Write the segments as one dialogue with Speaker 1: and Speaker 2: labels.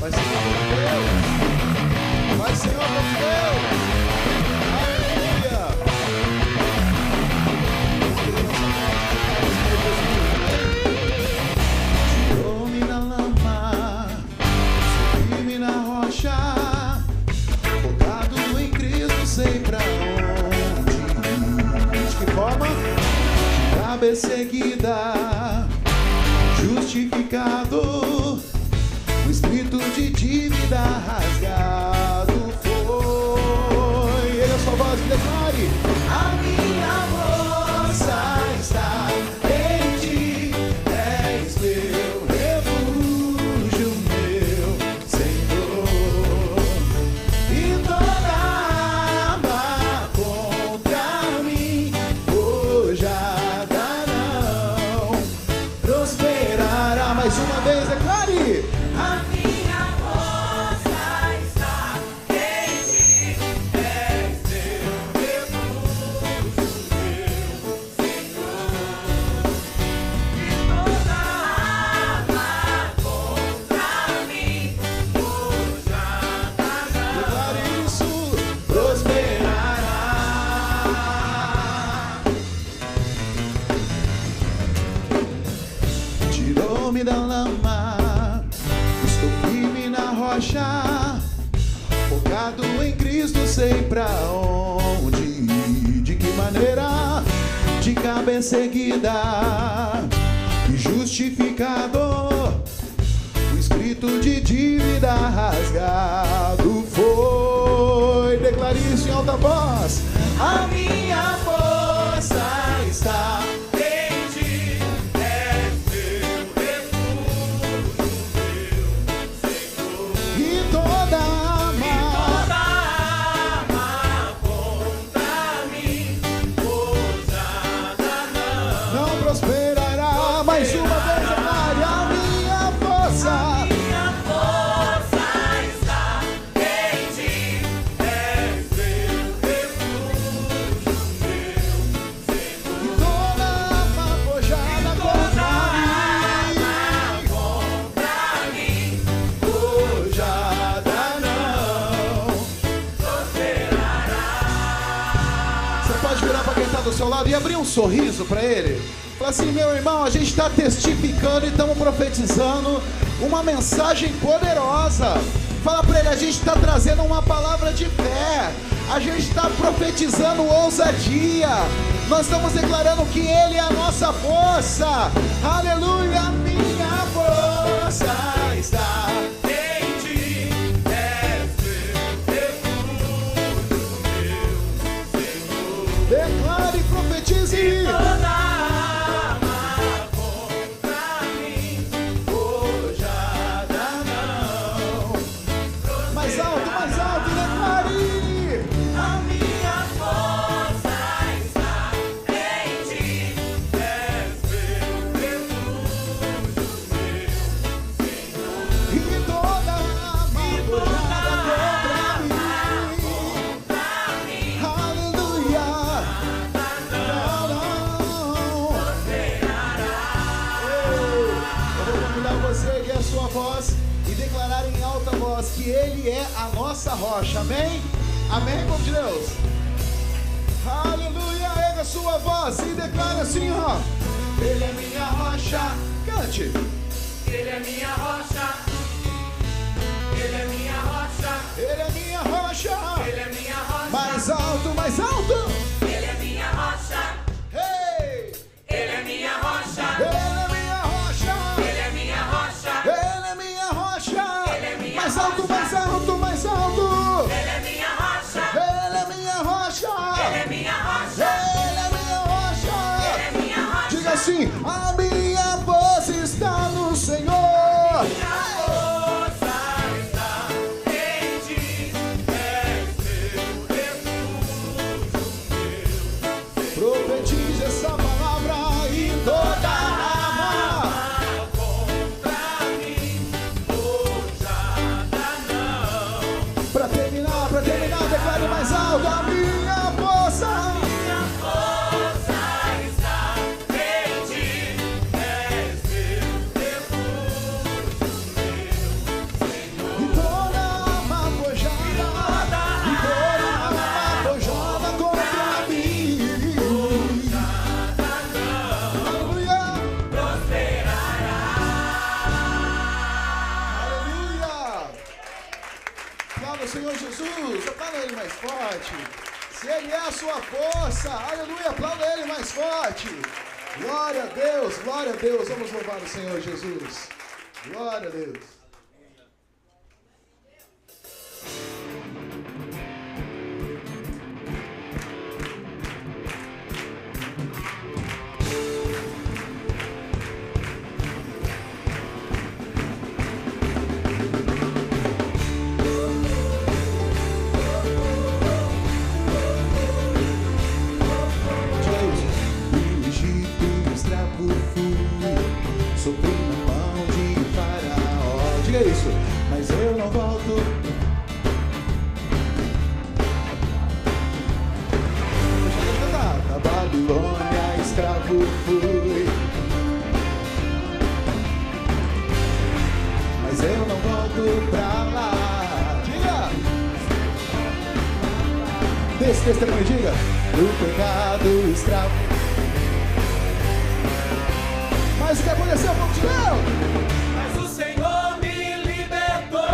Speaker 1: Vai, Senhor, meu Deus! Tirou-me na lama, subi-me na rocha, focado em Cristo, sei pra onde. De que forma? De cabeça erguida, justificado, o espírito de dívida rasgado foi. Ele é a sua voz, declare: a minha força está em ti, és meu refúgio, meu Senhor, e toda arma contra mim forjada não prosperará. Mais uma vez, declare: a minha força está em ti, és meu refúgio, meu Senhor, e toda arma contra mim forjada não. Declare isso: prosperará. Tirou-me da lama, estou firme na rocha, focado em Cristo, sei pra onde. De que maneira? De cabeça erguida e justificado, o espírito de dívida rasgado foi. Declare isso em alta voz: a minha força está em ti, és meu refúgio, meu Senhor, e toda arma contra mim forjada não prosperará. Mais uma vez, declare: a minha força está em ti, és meu refúgio, meu Senhor, e toda arma forjada contra mim forjada não prosperará. Você pode virar para quem está do seu lado e abrir um sorriso para ele. Fala assim: meu irmão, a gente está testificando e estamos profetizando uma mensagem poderosa. Fala para ele: a gente está trazendo uma palavra de fé, a gente está profetizando ousadia, nós estamos declarando que Ele é a nossa força. Aleluia! A minha força está em ti, és meu refúgio, meu Senhor. Declare e profetize. Toda arma contra mim forjada não. Mais alto, declare. A minha força está em ti, és meu refúgio, meu Senhor, e toda arma contra mim. Aleluia. Eu vou convidar você a erguer a sua voz e declarar em alta voz que Ele é a nossa rocha. Amém? Amém, povo de Deus? Aleluia! Erga a sua voz e declare assim, ó: Ele é minha rocha. Cante. Ele é minha rocha. Ele é minha rocha. Ele é minha rocha. Ele é minha rocha. Mais alto, mais alto. Ele é minha rocha. Hey! Ele é minha rocha. Ele é minha rocha. Ele é minha rocha. Ele é minha rocha. Ele é minha mais alto, rocha. Mais alto, mais alto. Ele é minha rocha. Ele é minha rocha. Ele é minha rocha. Ele é minha rocha. Ele é minha rocha. Diga assim: a minha voz está no Senhor. Minha força está em ti, és meu refúgio, meu Senhor. Profetize essa palavra e toda arma contra mim forjada não. Pra terminar, declare mais alto: a minha força está em ti, força. Aleluia, aplauda Ele mais forte. Glória a Deus, glória a Deus. Vamos louvar o Senhor Jesus. Glória a Deus. Mas eu não volto. Da Babilônia, escravo fui. Mas eu não volto pra lá. Diga! Desse testemunho, diga. Do pecado, escravo. Mas o que aconteceu, povo de Deus?
Speaker 2: Mas o Senhor me libertou.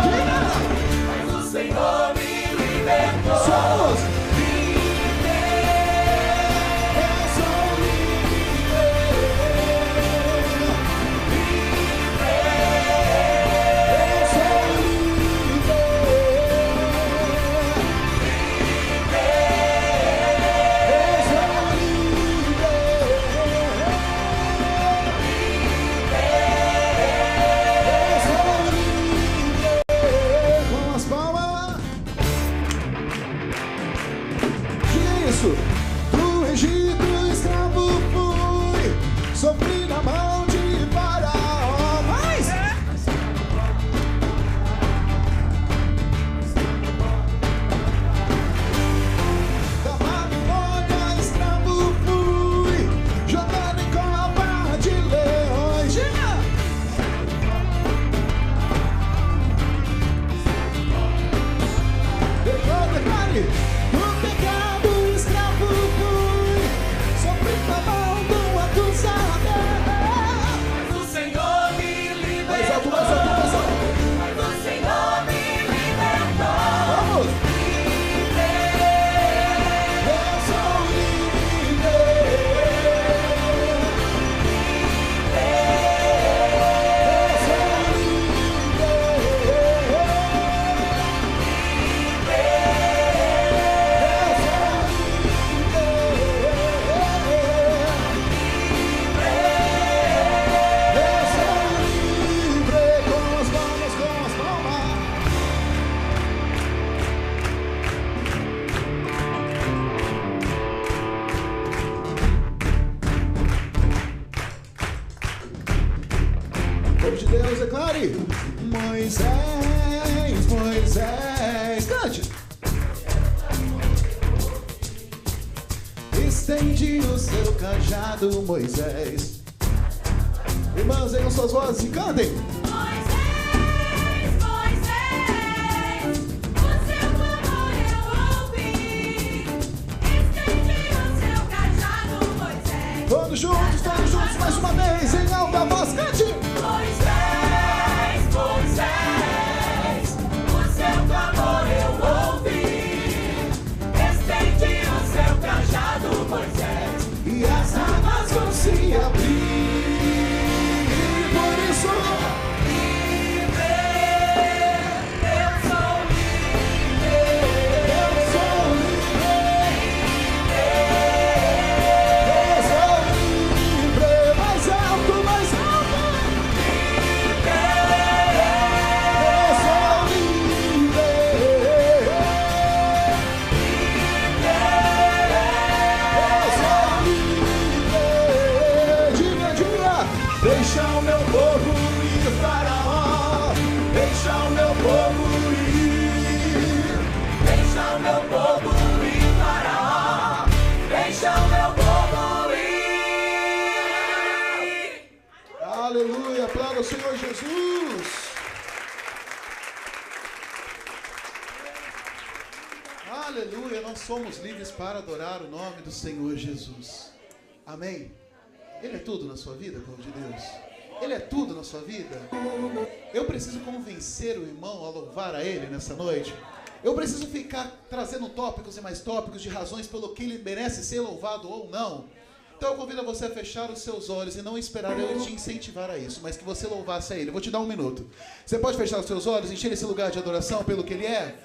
Speaker 2: Mas o Senhor me libertou.
Speaker 1: Somos
Speaker 2: livres.
Speaker 1: Eu sou livre. Eu sou livre. Eu sou livre. Com as palmas. Diga isso. Do Egito escravo fui, sofri na mão de Faraó. Mas da Babilônia escravo fui, jogado em cova de leões. Diga! Declare, do pecado escravo fui, sofri na mão do acusador.
Speaker 2: Mas o Senhor me libertou.
Speaker 1: Mais alto, mais alto, mais alto.
Speaker 2: Mas o Senhor me libertou.
Speaker 1: Vamos!
Speaker 2: Livre.
Speaker 1: Eu sou livre. Eu sou livre. Com as palmas, com as palmas. Povo de Deus, declare. Moisés, Moisés, cante. Estende o seu cajado, Moisés. Irmãs, ergam suas vozes e cantem.
Speaker 2: Moisés, Moisés, o seu clamor eu ouvi. Estende o seu cajado, Moisés.
Speaker 1: Todos juntos, mais uma vez, em alta voz, cante.
Speaker 2: Moisés, Moisés, o seu clamor eu ouvi. Estende o seu cajado, Moisés.
Speaker 1: E as águas vão se abrir. Por isso,
Speaker 2: Livre, eu sou livre.
Speaker 1: eu sou livre. Eu sou livre. Mais alto, mais alto. Eu sou livre. Eu sou livre. Diga, diga. Deixa o meu povo ir, Faraó. Deixa o meu povo ir.
Speaker 2: Deixa o meu povo ir, Faraó. Deixa o meu povo ir.
Speaker 1: Aleluia, aplauda o Senhor Jesus. Aleluia, nós somos livres para adorar o nome do Senhor Jesus. Amém? Ele é tudo na sua vida, povo de Deus? Ele é tudo na sua vida? Eu preciso convencer o irmão a louvar a Ele nessa noite. Eu preciso ficar trazendo tópicos e mais tópicos de razões pelo que ele merece ser louvado ou não. Então eu convido você a fechar os seus olhos e não esperar eu te incentivar a isso, mas que você louvasse a Ele. Eu vou te dar um minuto. Você pode fechar os seus olhos, encher esse lugar de adoração pelo que Ele é?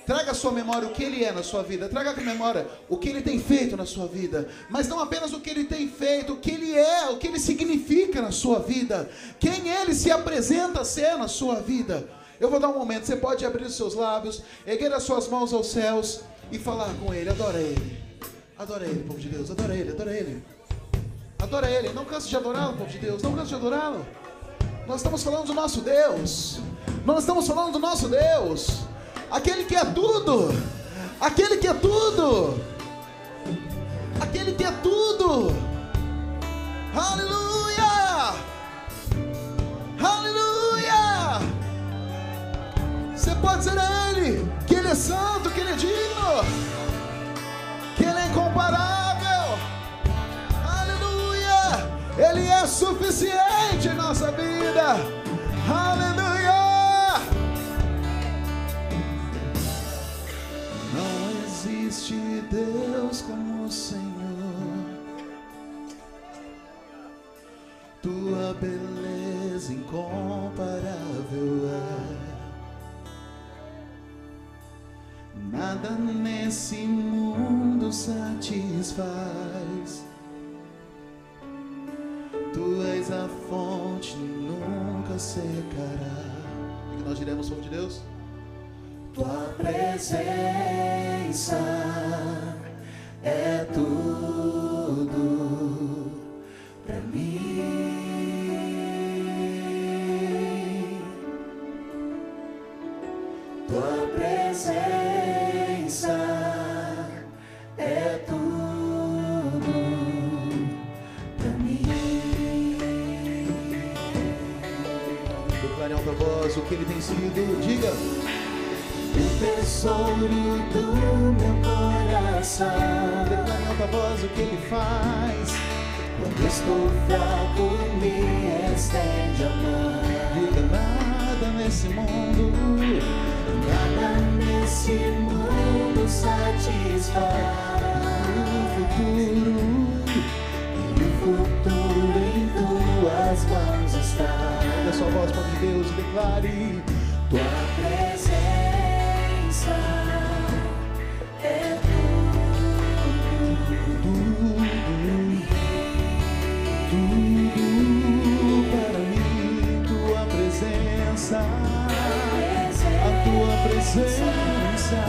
Speaker 1: Traga à sua memória o que Ele é na sua vida. Traga à memória o que Ele tem feito na sua vida. Mas não apenas o que Ele tem feito, o que Ele é, o que Ele significa na sua vida. Quem Ele se apresenta a ser na sua vida. Eu vou dar um momento, você pode abrir os seus lábios, erguer as suas mãos aos céus e falar com Ele. Adora Ele. Adora Ele, povo de Deus, adora Ele, adora Ele. Adora Ele, não canse de adorá-lo, povo de Deus, não canse de adorá-lo. Nós estamos falando do nosso Deus. Nós estamos falando do nosso Deus. Aquele que é tudo. Aquele que é tudo. Aquele que é tudo. Aleluia. Aleluia. Você pode dizer a Ele que Ele é santo, que Ele é digno, que Ele é incomparável. Aleluia. Ele é suficiente em nossa vida. Aleluia. Não existe Deus como o Senhor. Tua beleza incomparável é. Nada nesse mundo satisfaz. Tu és a fonte, nunca secará. O que nós diremos, povo de Deus? Tua presença é tudo pra mim. Tua presença é tudo pra mim. Declare em alta voz o que Ele tem sido. Diga. O tesouro do meu coração. Declare em alta voz o que Ele faz. Quando estou fraco, me estende a mão. Diga, nada nesse mundo, nada nesse mundo satisfaz. E o futuro em tuas mãos está. Olha sua voz, povo de Deus, e declare. Tua presença é tudo para mim. Tua presença, a tua presença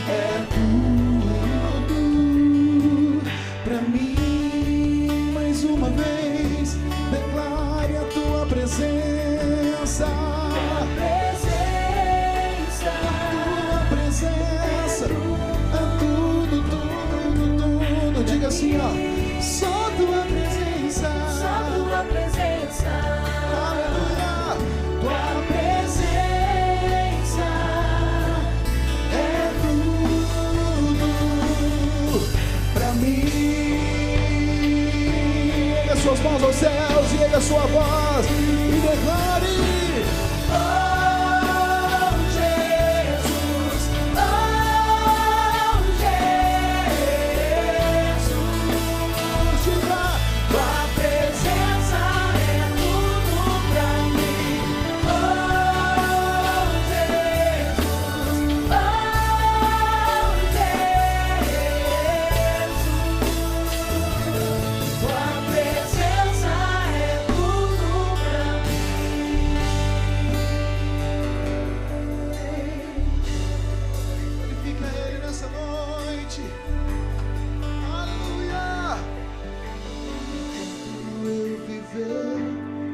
Speaker 1: é tudo para mim. Mais uma vez, declare a tua presença. A tua presença é tudo, tudo, tudo. Diga assim, ó. Só tua presença. Só tua presença. Aleluia. Tua presença é tudo pra mim. Erga suas mãos aos céus e erga a sua voz e declare.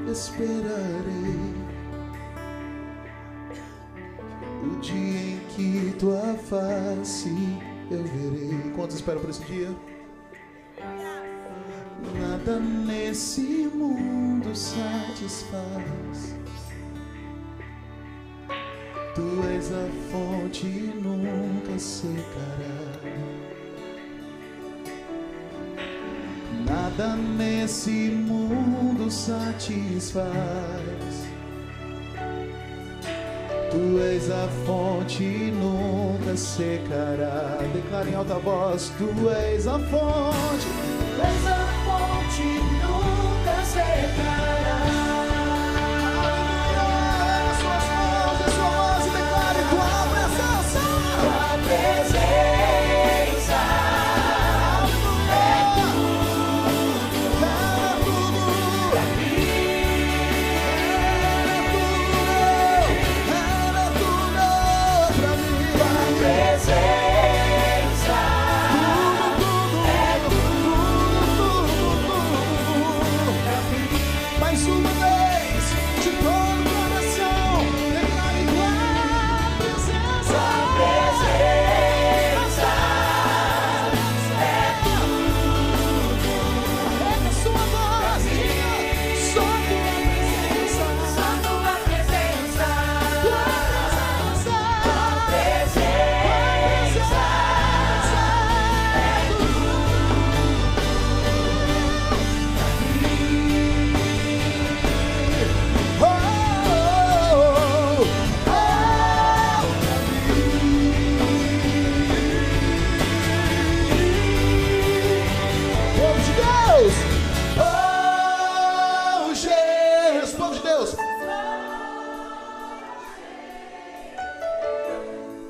Speaker 1: Esperarei o dia em que tua face eu verei. Quantos esperam por esse dia? Nada nesse mundo satisfaz. Tu és a fonte e nunca secará. Nada nesse mundo satisfaz. Tu Tu és a fonte e nunca secará. Declara em alta voz: Tu és a fonte.
Speaker 2: Tu és a fonte e nunca secará.
Speaker 1: As suas mãos, a sua voz e declare tua presença.
Speaker 2: Tua presença é tudo pra mim.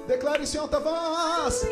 Speaker 1: Declare em alta voz.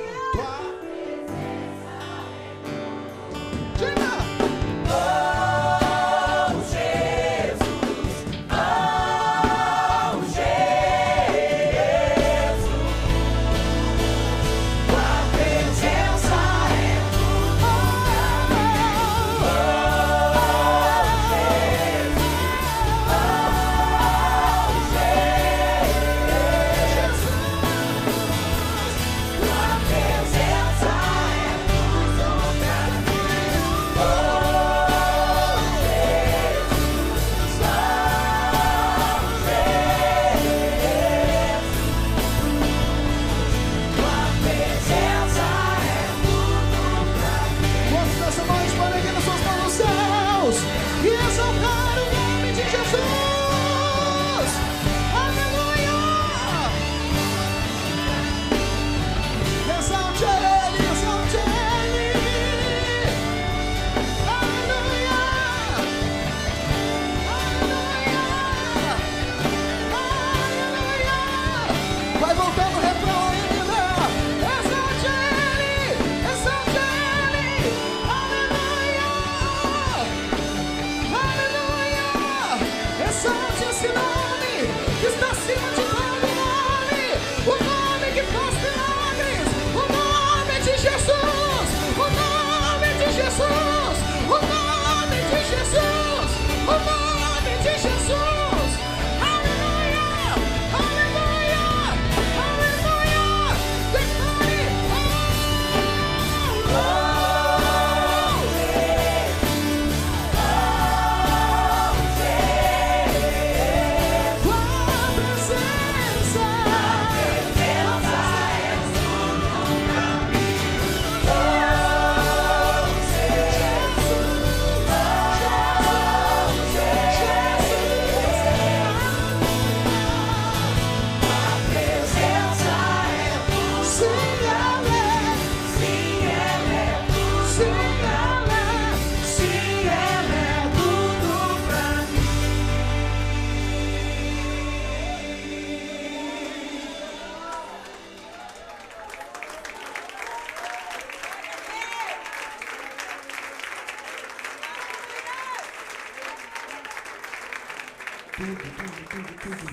Speaker 1: Tudo.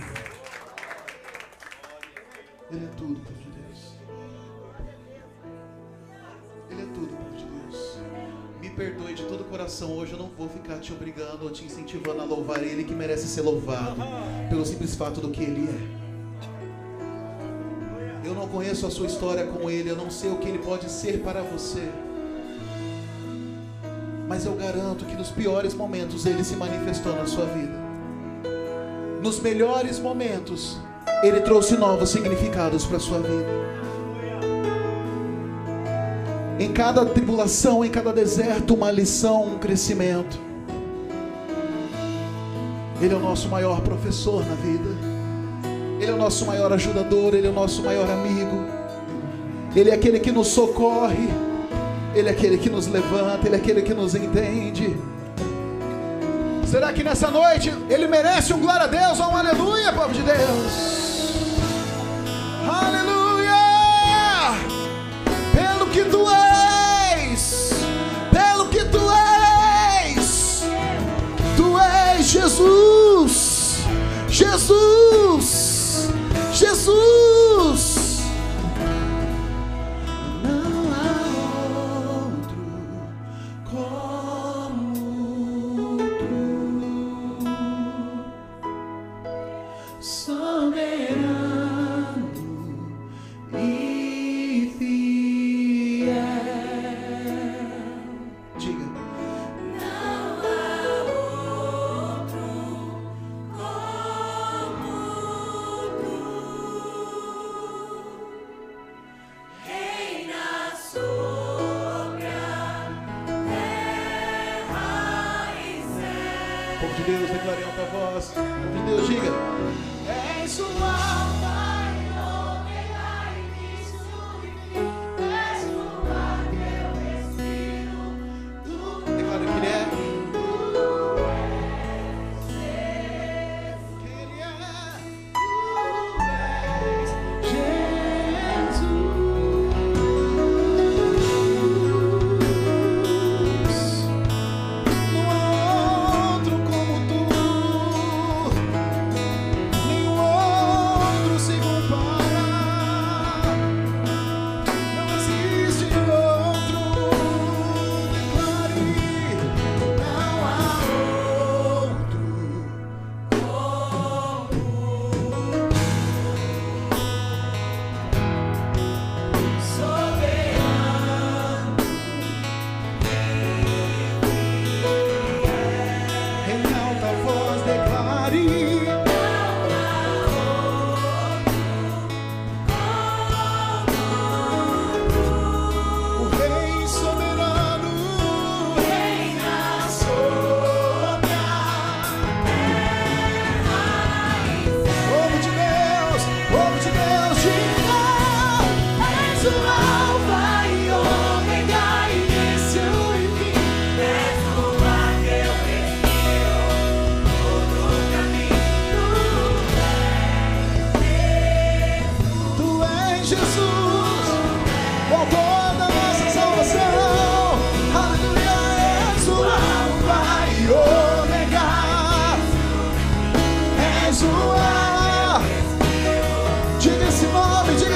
Speaker 1: Ele é tudo, povo de Deus. Ele é tudo, povo de Deus. Me perdoe de todo o coração. Hoje eu não vou ficar te obrigando ou te incentivando a louvar Ele, que merece ser louvado pelo simples fato do que Ele é. Eu não conheço a sua história com Ele. Eu não sei o que Ele pode ser para você. Mas eu garanto que nos piores momentos Ele se manifestou na sua vida. Nos melhores momentos, Ele trouxe novos significados para a sua vida. Em cada tribulação, em cada deserto, uma lição, um crescimento. Ele é o nosso maior professor na vida. Ele é o nosso maior ajudador, Ele é o nosso maior amigo. Ele é aquele que nos socorre, Ele é aquele que nos levanta, Ele é aquele que nos entende. Será que nessa noite Ele merece um glória a Deus ou um aleluia, povo de Deus? Aleluia! Pelo que Tu és, pelo que Tu és, Tu és Jesus, Jesus, Jesus. Povo de Deus, declare em alta voz. Povo de Deus, diga: és o Alfa e Ômega, início e fim. És o ar que eu respiro. Declare que Ele é. Que Ele é. Tu és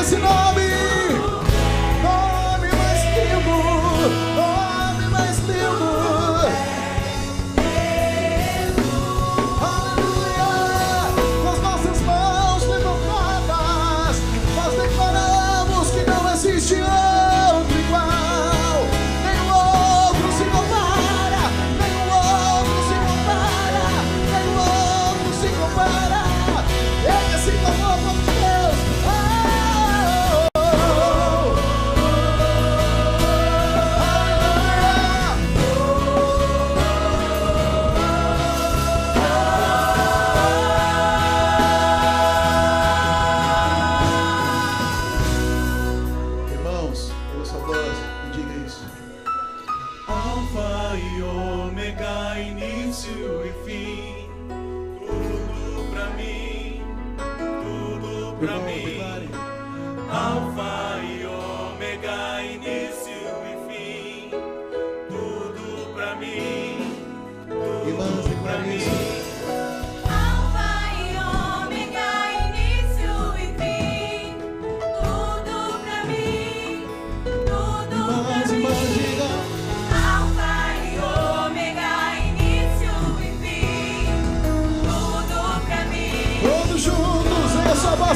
Speaker 1: esse nome, nome mais lindo, nome mais lindo. Aleluia! Com as nossas mãos levantadas, nós declaramos que não existe outro igual. Nenhum outro se compara, nenhum outro se compara, nenhum outro se compara. Ele se tornou como Deus.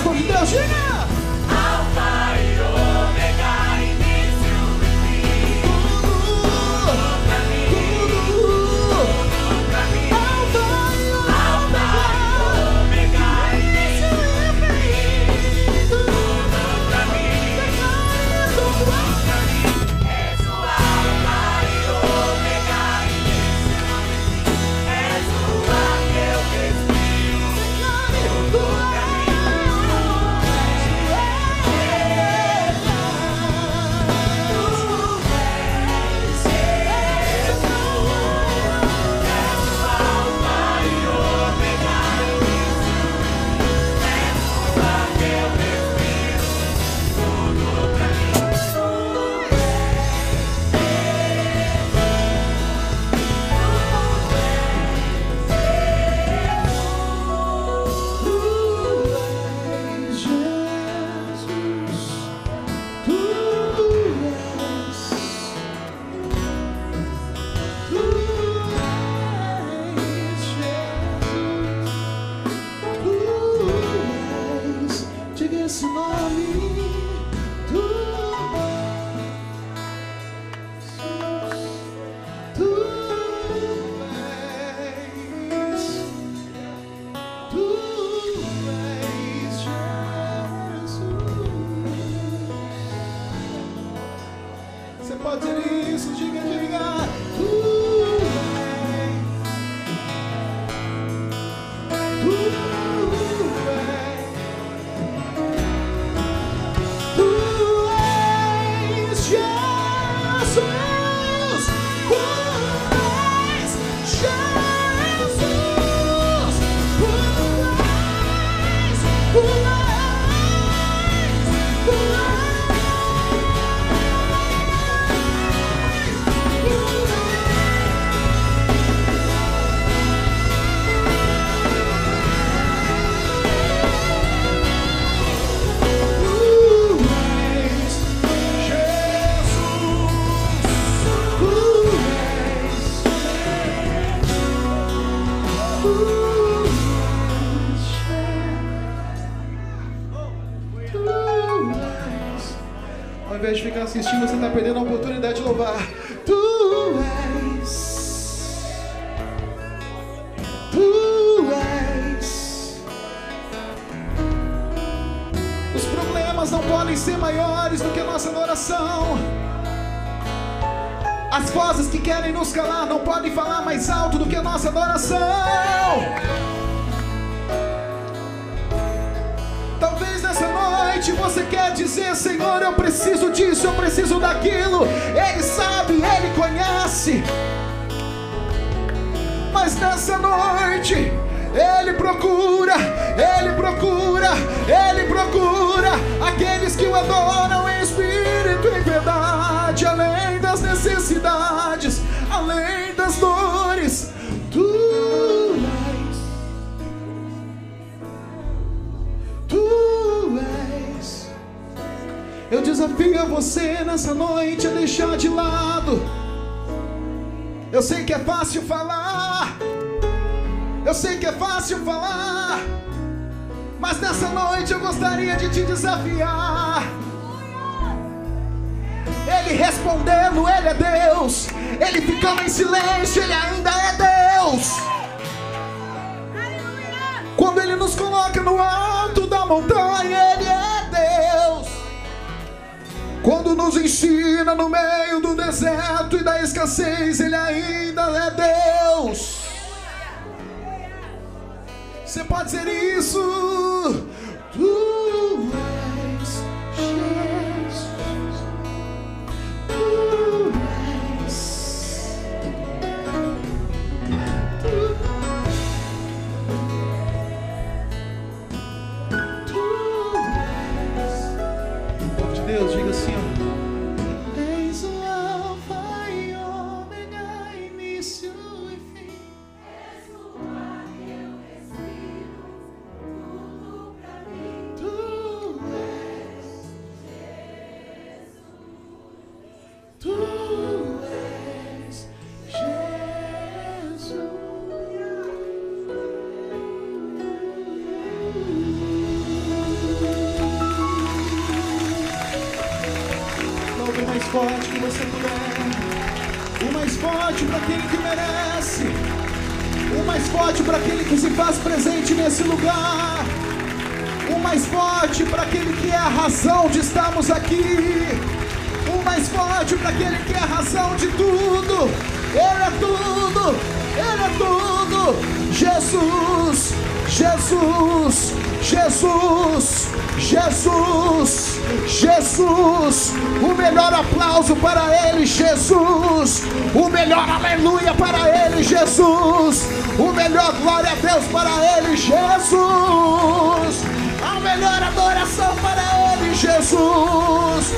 Speaker 1: Povo de Deus, diga! Alfa e Ômega, início e fim. Tudo pra mim, tudo pra mim. Alfa Ao invés de ficar assistindo, você está perdendo a oportunidade de louvar. Tu és. Os problemas não podem ser maiores do que a nossa adoração. As vozes que querem nos calar não podem falar mais alto do que a nossa adoração. Talvez nessa noite você quer dizer: Senhor, eu preciso disso, eu preciso daquilo. Ele sabe, Ele conhece. Mas nessa noite Ele procura aqueles que o adoram em espírito e em verdade, além das necessidades, além das dores. Tu és. Eu desafio você nessa noite a deixar de lado. Eu sei que é fácil falar, mas nessa noite eu gostaria de te desafiar. Ele respondendo, Ele é Deus. Ele ficando em silêncio, Ele ainda é Deus. Quando Ele nos coloca no alto da montanha, Ele é Deus. Quando nos ensina no meio do deserto e da escassez, Ele ainda é Deus. Você pode dizer isso? Tu és Jesus. Tu és. Tu és. O povo de Deus, diga assim, ó. Eis o Alfa e Ômega, início e fim. És o ar que eu respiro, tudo pra mim. Tu és Jesus. Tu és Jesus. Louve o mais forte que você puder. O mais forte para aquele que merece. O mais forte para aquele que se faz presente nesse lugar. O mais forte para aquele que é a razão de estarmos aqui. O mais forte para aquele que é a razão de tudo. Ele é tudo. Ele é tudo. Jesus. Jesus. Jesus. Jesus. Jesus. O melhor aplauso para Ele, Jesus. O melhor aleluia para Ele, Jesus. O melhor glória a Deus para Ele, Jesus. A melhor adoração para Ele, Jesus.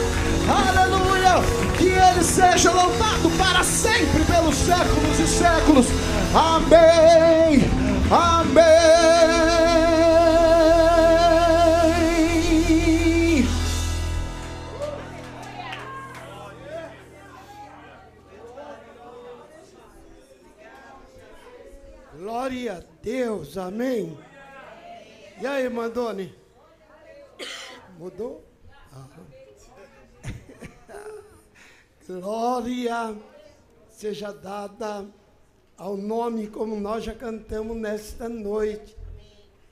Speaker 1: Aleluia. Que Ele seja louvado para sempre, pelos séculos e séculos. Amém. Amém.
Speaker 3: Glória a Deus, amém. E aí, Mandoni? Mudou? Glória seja dada ao nome, como nós já cantamos nesta noite.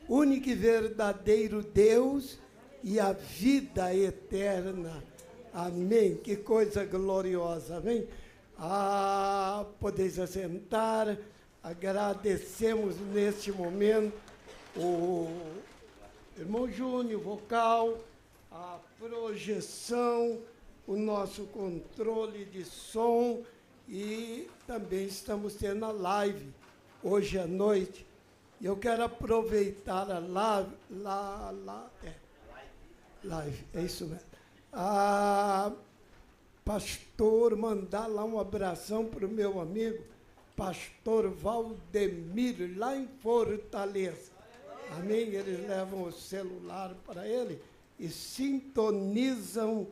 Speaker 3: Único e verdadeiro Deus e a vida eterna. Amém. Que coisa gloriosa, amém. Podeis assentar. Agradecemos neste momento o irmão Júnior, vocal, a projeção, o nosso controle de som e também estamos tendo a live hoje à noite. E eu quero aproveitar a live, é isso mesmo. Pastor, mandar lá um abração para o meu amigo, pastor Valdemir, lá em Fortaleza. Amém? Eles levam o celular para ele e sintonizam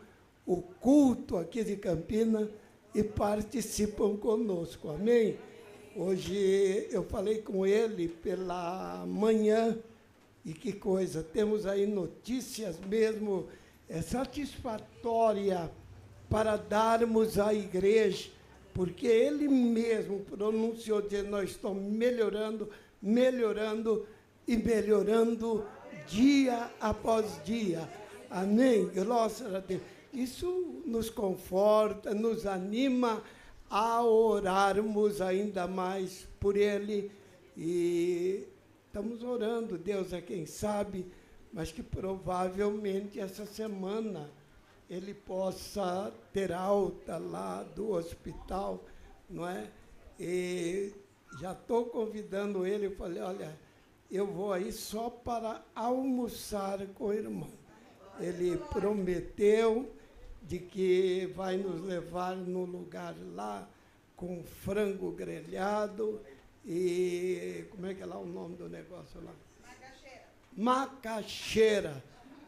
Speaker 3: o culto aqui de Campinas e participam conosco. Amém? Hoje eu falei com ele pela manhã e que coisa, temos aí notícias mesmo satisfatórias para darmos à igreja, porque ele mesmo pronunciou de nós estamos melhorando e melhorando dia após dia. Amém? Glória a Deus. Isso nos conforta, nos anima a orarmos ainda mais por ele. E estamos orando, Deus é quem sabe, mas que provavelmente essa semana ele possa ter alta lá do hospital, não é? E já estou convidando ele, eu falei, olha, eu vou aí só para almoçar com o irmão. Ele prometeu de que vai nos levar num lugar lá com frango grelhado e... como é que é lá o nome do negócio lá? Macaxeira.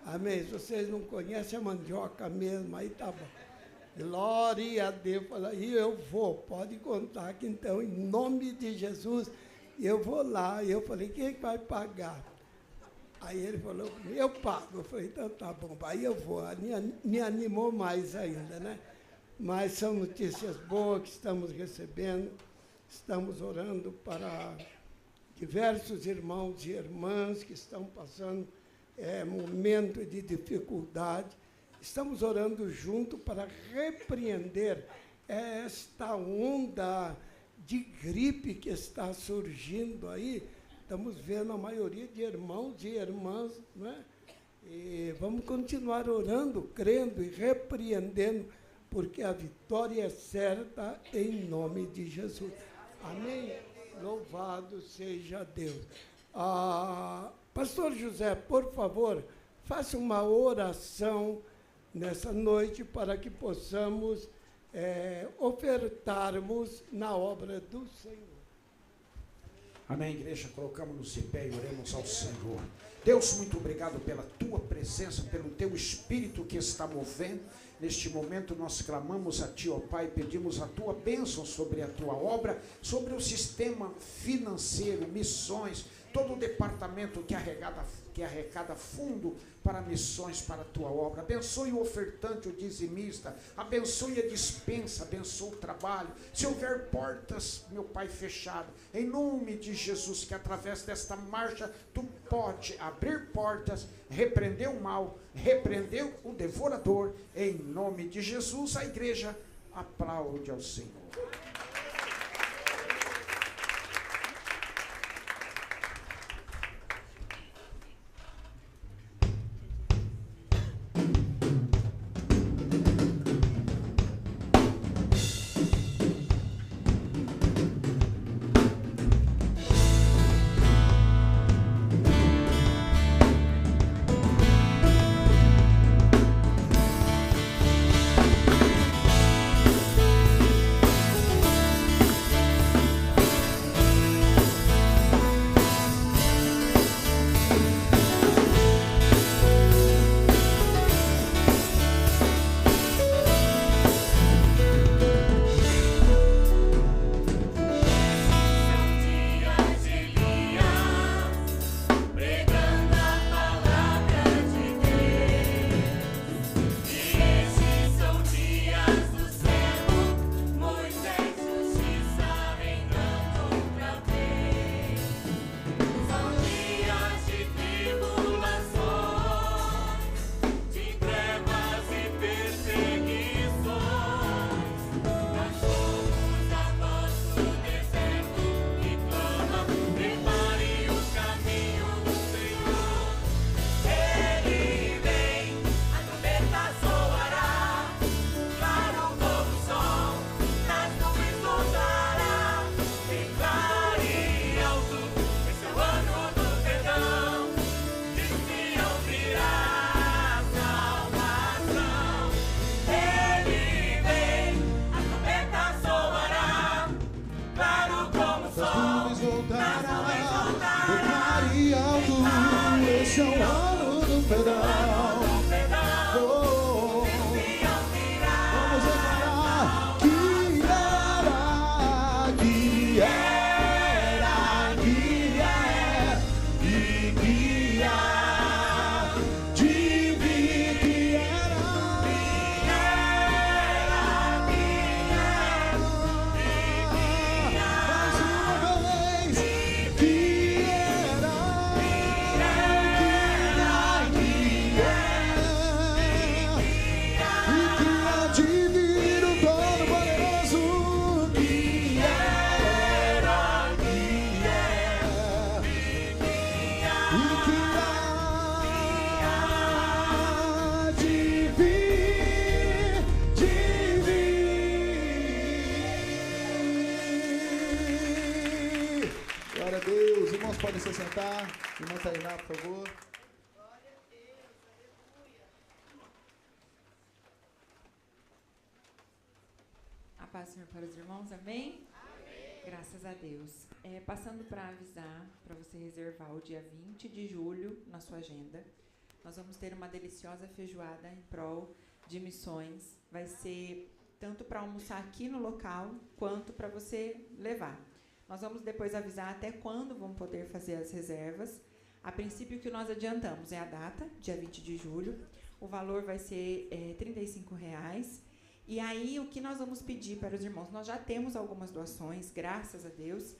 Speaker 3: Amém? Se vocês não conhecem a mandioca mesmo, aí tá bom. Glória a Deus. E eu vou, pode contar que então, em nome de Jesus, eu vou lá. E eu falei, quem vai pagar? Aí ele falou, eu pago. Eu falei, então tá bom, aí eu vou. Me animou mais ainda, né? Mas são notícias boas que estamos recebendo. Estamos orando para diversos irmãos e irmãs que estão passando momento de dificuldade. Estamos orando junto para repreender esta onda de gripe que está surgindo aí. Estamos vendo a maioria de irmãos e irmãs, né? E vamos continuar orando, crendo e repreendendo, porque a vitória é certa em nome de Jesus. Amém? Louvado seja Deus. Pastor José, por favor, faça uma oração nessa noite para que possamos ofertarmos na obra do Senhor.
Speaker 4: Amém, igreja, colocamos-nos em pé e oremos ao Senhor. Deus, muito obrigado pela tua presença, pelo teu Espírito que está movendo. Neste momento nós clamamos a Ti, ó Pai, pedimos a Tua bênção sobre a Tua obra, sobre o sistema financeiro, missões, todo o departamento que arrecada fundo para missões, para a Tua obra. Abençoe o ofertante, o dizimista, abençoe a dispensa, abençoe o trabalho. Se houver portas, meu Pai, fechadas, em nome de Jesus, que através desta marcha Tu pode abrir portas, repreender o mal, repreender o devorador, em nome de Jesus. A igreja aplaude ao Senhor.
Speaker 1: Esse é o ano do perdão. Oh, vamos declarar que era, que era, que é e que há de vir, que era, mais uma vez, que era, e que há de vir o Todo-Poderoso, que era, que é e que há de vir, de vir. Glória a Deus. Irmãos, podem se sentar. Irmã Tainá, por favor.
Speaker 5: A paz do Senhor para os irmãos, amém? Amém. Graças a Deus. Passando para avisar, para você reservar o dia 20 de julho na sua agenda. Nós vamos ter uma deliciosa feijoada em prol de missões. Vai ser tanto para almoçar aqui no local, quanto para você levar. Nós vamos depois avisar até quando vão poder fazer as reservas. A princípio, o que nós adiantamos é a data, dia 20 de julho. O valor vai ser R$35. E aí, o que nós vamos pedir para os irmãos? Nós já temos algumas doações, graças a Deus,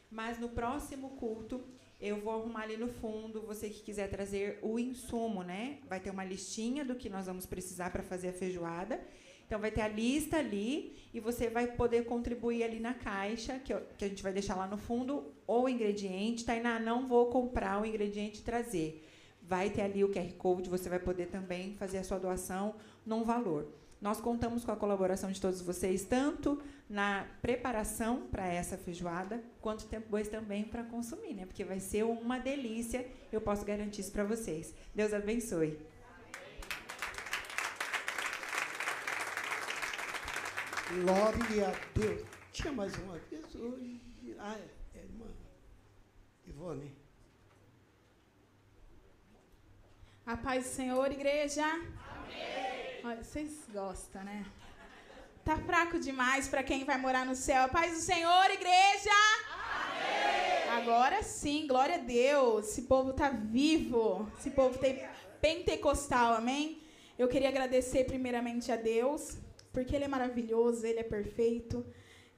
Speaker 5: mas no próximo culto, eu vou arrumar ali no fundo, você que quiser trazer o insumo, né? Vai ter uma listinha do que nós vamos precisar para fazer a feijoada. Então, vai ter a lista ali e você vai poder contribuir ali na caixa, que a gente vai deixar lá no fundo, o ingrediente. Tainá, não vou comprar o ingrediente e trazer. Vai ter ali o QR Code, você vai poder também fazer a sua doação num valor. Nós contamos com a colaboração de todos vocês, tanto na preparação para essa feijoada, quanto depois também para consumir, né? Porque vai ser uma delícia, eu posso garantir isso para vocês. Deus abençoe.
Speaker 3: Glória a Deus. Tinha mais uma vez hoje. Irmã Ivone.
Speaker 6: A paz do Senhor, igreja. Olha, vocês gostam, né? Tá fraco demais para quem vai morar no céu. A paz do Senhor, igreja. Amém. Agora sim, glória a Deus. Esse povo tá vivo. Esse povo tá pentecostal, amém? Eu queria agradecer primeiramente a Deus, porque Ele é maravilhoso, Ele é perfeito.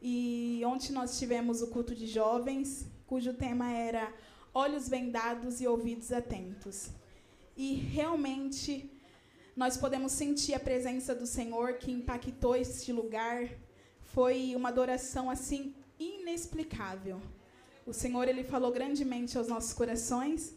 Speaker 6: E ontem nós tivemos o culto de jovens, cujo tema era olhos vendados e ouvidos atentos. E realmente nós podemos sentir a presença do Senhor que impactou este lugar. Foi uma adoração assim inexplicável. O Senhor, Ele falou grandemente aos nossos corações.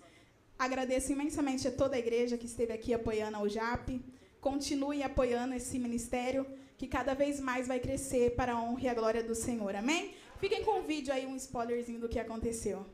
Speaker 6: Agradeço imensamente a toda a igreja que esteve aqui apoiando a UJAP. Continue apoiando esse ministério que cada vez mais vai crescer para a honra e a glória do Senhor. Amém? Fiquem com o vídeo aí, um spoilerzinho do que aconteceu.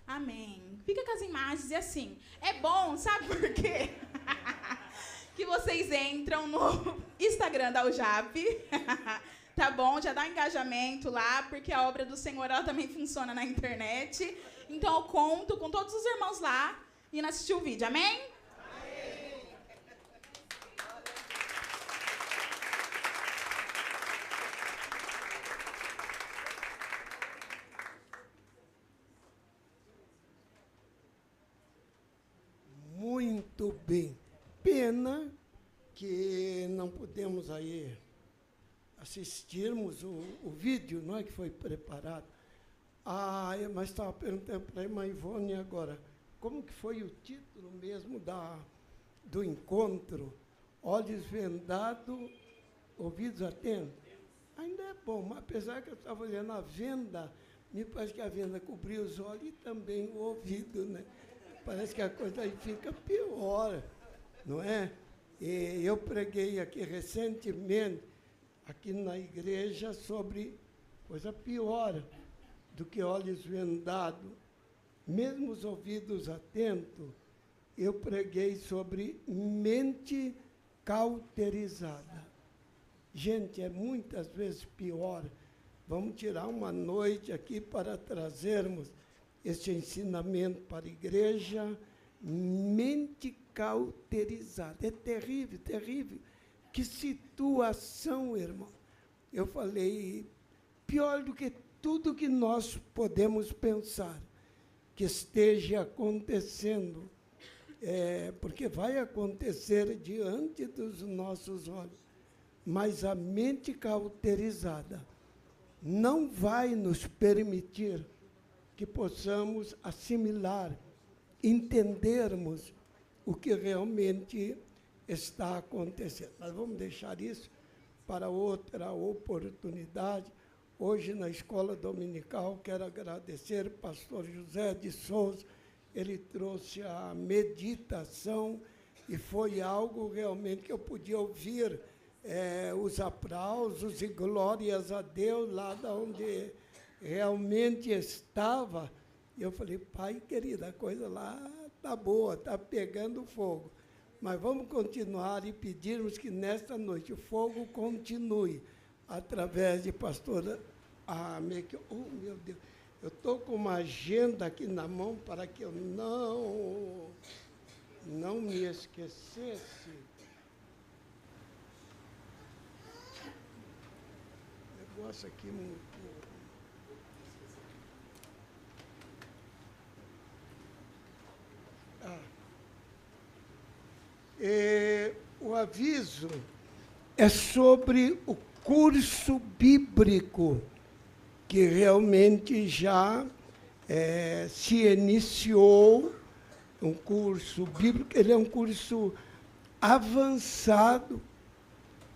Speaker 6: Amém. Fica com as imagens e assim. É bom, sabe por quê? Que vocês entram no Instagram da UJAP, tá bom? Já dá engajamento lá, porque a obra do Senhor ela também funciona na internet. Então eu conto com todos os irmãos lá e assistir o vídeo. Amém?
Speaker 3: Muito bem. Pena que não pudemos aí assistirmos o vídeo, não é, que foi preparado. Mas estava perguntando para a irmã Ivone agora, como que foi o título mesmo do encontro? Olhos vendados, ouvidos atentos. Ainda é bom, mas apesar que eu estava olhando a venda, me parece que a venda cobriu os olhos e também o ouvido, né? Parece que a coisa aí fica pior, não é? E eu preguei aqui recentemente, aqui na igreja, sobre coisa pior do que olhos vendados, mesmo os ouvidos atentos. Eu preguei sobre mente cauterizada. Gente, é muitas vezes pior. Vamos tirar uma noite aqui para trazermos este ensinamento para a igreja. Mente cauterizada. É terrível, terrível. Que situação, irmão. Eu falei, pior do que tudo que nós podemos pensar que esteja acontecendo, porque vai acontecer diante dos nossos olhos, mas a mente cauterizada não vai nos permitir que possamos assimilar, entendermos o que realmente está acontecendo. Nós vamos deixar isso para outra oportunidade. Hoje, na escola dominical, quero agradecer ao pastor José de Souza. Ele trouxe a meditação e foi algo realmente que eu podia ouvir os aplausos e glórias a Deus lá de onde realmente estava. E eu falei, pai querido, a coisa lá está boa, está pegando fogo. Mas vamos continuar e pedirmos que nesta noite o fogo continue através de pastora oh, meu Deus, eu estou com uma agenda aqui na mão para que eu não me esquecesse. Negócio aqui muito... o aviso é sobre o curso bíblico, que realmente já se iniciou, um curso bíblico. Ele é um curso avançado,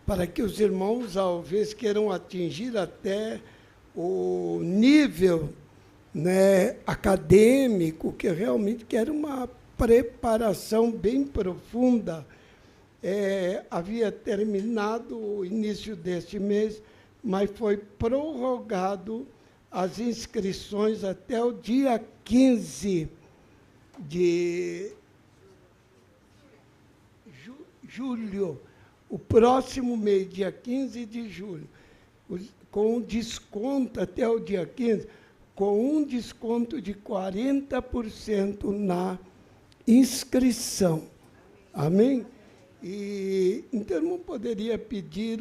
Speaker 3: para que os irmãos, talvez, queiram atingir até o nível, né, acadêmico, que realmente quer uma preparação bem profunda. Havia terminado o início deste mês, mas foi prorrogado as inscrições até o dia 15 de julho, o próximo mês, dia 15 de julho, com desconto até o dia 15, com um desconto de 40% na inscrição. Amém? E, então, não poderia pedir,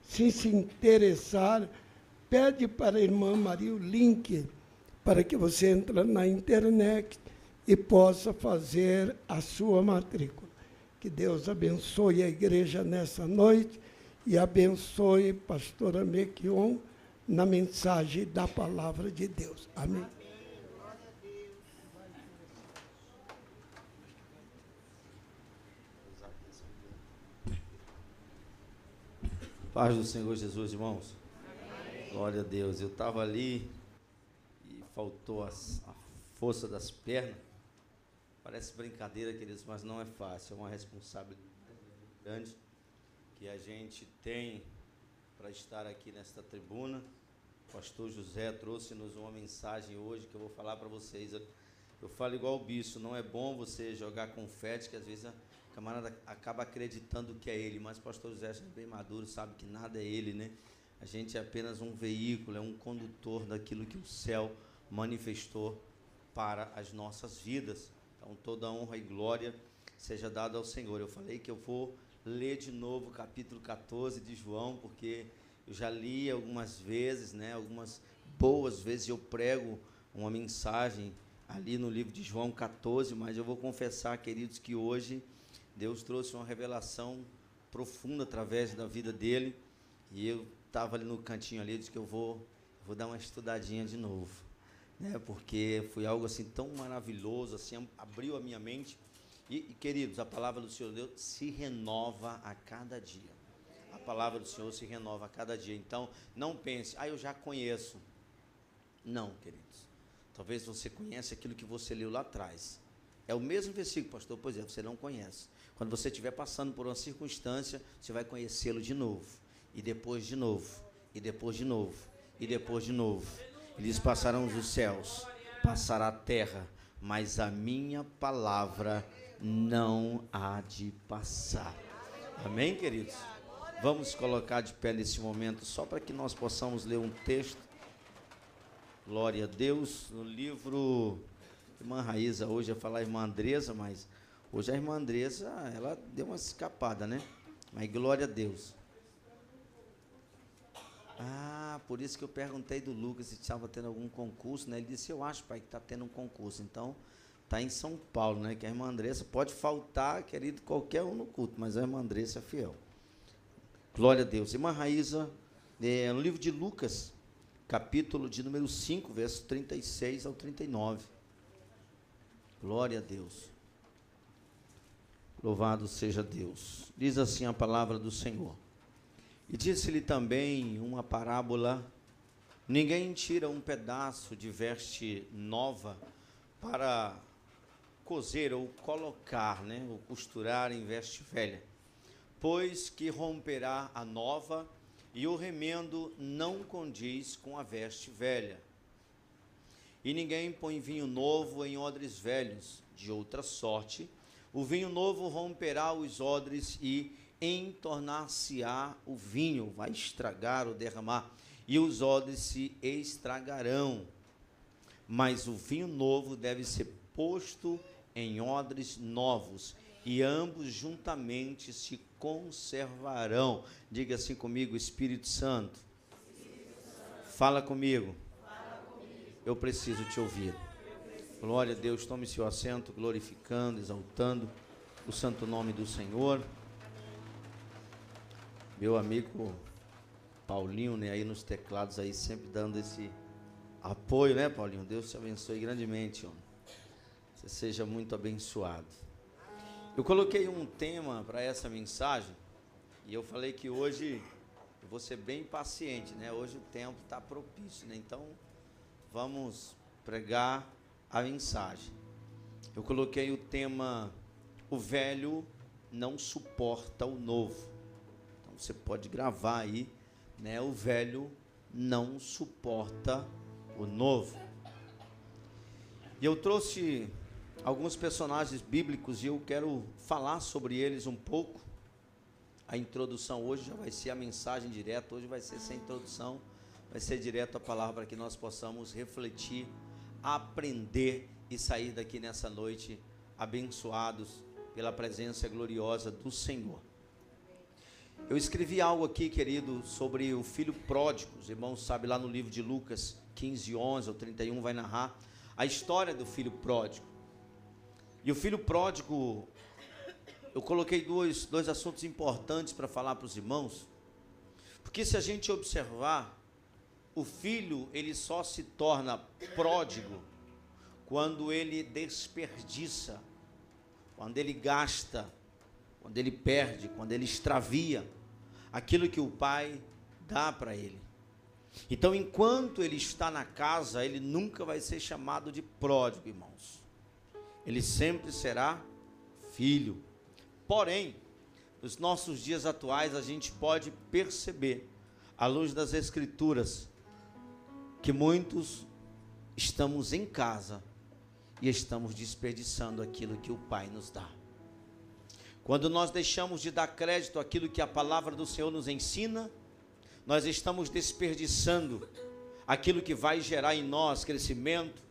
Speaker 3: se interessar, pede para a irmã Maria o link, para que você entre na internet e possa fazer a sua matrícula. Que Deus abençoe a igreja nessa noite e abençoe a pastora Mequion na mensagem da palavra de Deus. Amém.
Speaker 7: Paz do Senhor Jesus, irmãos. Amém. Glória a Deus. Eu estava ali e faltou a força das pernas. Parece brincadeira, queridos, mas não é fácil. É uma responsabilidade grande que a gente tem para estar aqui nesta tribuna. O pastor José trouxe-nos uma mensagem hoje que eu vou falar para vocês. Eu falo igual o bicho, não é bom você jogar confete, que às vezes o camarada acaba acreditando que é ele, mas o pastor José é bem maduro, sabe que nada é ele, né? A gente é apenas um veículo, é um condutor daquilo que o céu manifestou para as nossas vidas. Então, toda honra e glória seja dada ao Senhor. Eu falei que eu vou ler de novo o capítulo 14 de João, porque eu já li algumas vezes, né? Algumas boas vezes eu prego uma mensagem ali no livro de João 14, mas eu vou confessar, queridos, que hoje Deus trouxe uma revelação profunda através da vida dele, e eu estava ali no cantinho ali, disse que eu vou dar uma estudadinha de novo, né? Porque foi algo assim tão maravilhoso, assim, abriu a minha mente. E queridos, a palavra do Senhor Deus se renova a cada dia. A palavra do Senhor se renova a cada dia. Então, não pense, eu já conheço. Não, queridos. Talvez você conheça aquilo que você leu lá atrás. É o mesmo versículo, pastor. Pois é, você não conhece. Quando você estiver passando por uma circunstância, você vai conhecê-lo de novo. E depois de novo. E depois de novo. E depois de novo. Eles passarão os céus, passará a terra, mas a minha palavra não há de passar. Amém, queridos? Vamos colocar de pé nesse momento, só para que nós possamos ler um texto. Glória a Deus. No livro, irmã Raíza, hoje ia falar irmã Andresa, mas hoje a irmã Andresa, ela deu uma escapada, né? Mas glória a Deus. Por isso que eu perguntei do Lucas se estava tendo algum concurso, né? Ele disse, eu acho, pai, que está tendo um concurso. Então, está em São Paulo, né? Que a irmã Andressa pode faltar, querido, qualquer um no culto, mas a irmã Andressa é fiel. Glória a Deus. Irmã Raíza, no livro de Lucas, capítulo de número 5, verso 36 ao 39. Glória a Deus. Louvado seja Deus. Diz assim a palavra do Senhor. E disse-lhe também uma parábola: ninguém tira um pedaço de veste nova para coser ou colocar, né, ou costurar em veste velha, pois que romperá a nova, e o remendo não condiz com a veste velha. E ninguém põe vinho novo em odres velhos, de outra sorte, o vinho novo romperá os odres e entornar-se-á o vinho, vai estragar ou derramar, e os odres se estragarão. Mas o vinho novo deve ser posto em odres novos, e ambos juntamente se conservarão. Diga assim comigo: Espírito Santo, fala comigo. Eu preciso te ouvir. Glória a Deus. Tome seu assento, glorificando, exaltando o santo nome do Senhor. Meu amigo Paulinho, né, aí nos teclados, aí sempre dando esse apoio, né, Paulinho? Deus te abençoe grandemente, homem. Você seja muito abençoado. Eu coloquei um tema para essa mensagem, e eu falei que hoje eu vou ser bem paciente, né? Hoje o tempo está propício, né? Então, vamos pregar a mensagem. Eu coloquei o tema: o velho não suporta o novo. Então, você pode gravar aí, né? O velho não suporta o novo. E eu trouxe alguns personagens bíblicos e eu quero falar sobre eles um pouco. A introdução hoje já vai ser a mensagem direta, hoje vai ser sem introdução, vai ser direto a palavra para que nós possamos refletir, aprender e sair daqui nessa noite abençoados pela presença gloriosa do Senhor. Eu escrevi algo aqui, querido, sobre o filho pródigo. Os irmãos sabem, lá no livro de Lucas 15, 11 ou 31, vai narrar a história do filho pródigo. E o filho pródigo, eu coloquei dois assuntos importantes para falar para os irmãos, porque se a gente observar, o filho, ele só se torna pródigo quando ele desperdiça, quando ele gasta, quando ele perde, quando ele extravia aquilo que o pai dá para ele. Então, enquanto ele está na casa, ele nunca vai ser chamado de pródigo, irmãos. Ele sempre será filho. Porém, nos nossos dias atuais, a gente pode perceber, à luz das Escrituras, que muitos estamos em casa e estamos desperdiçando aquilo que o Pai nos dá. Quando nós deixamos de dar crédito àquilo que a palavra do Senhor nos ensina, nós estamos desperdiçando aquilo que vai gerar em nós crescimento,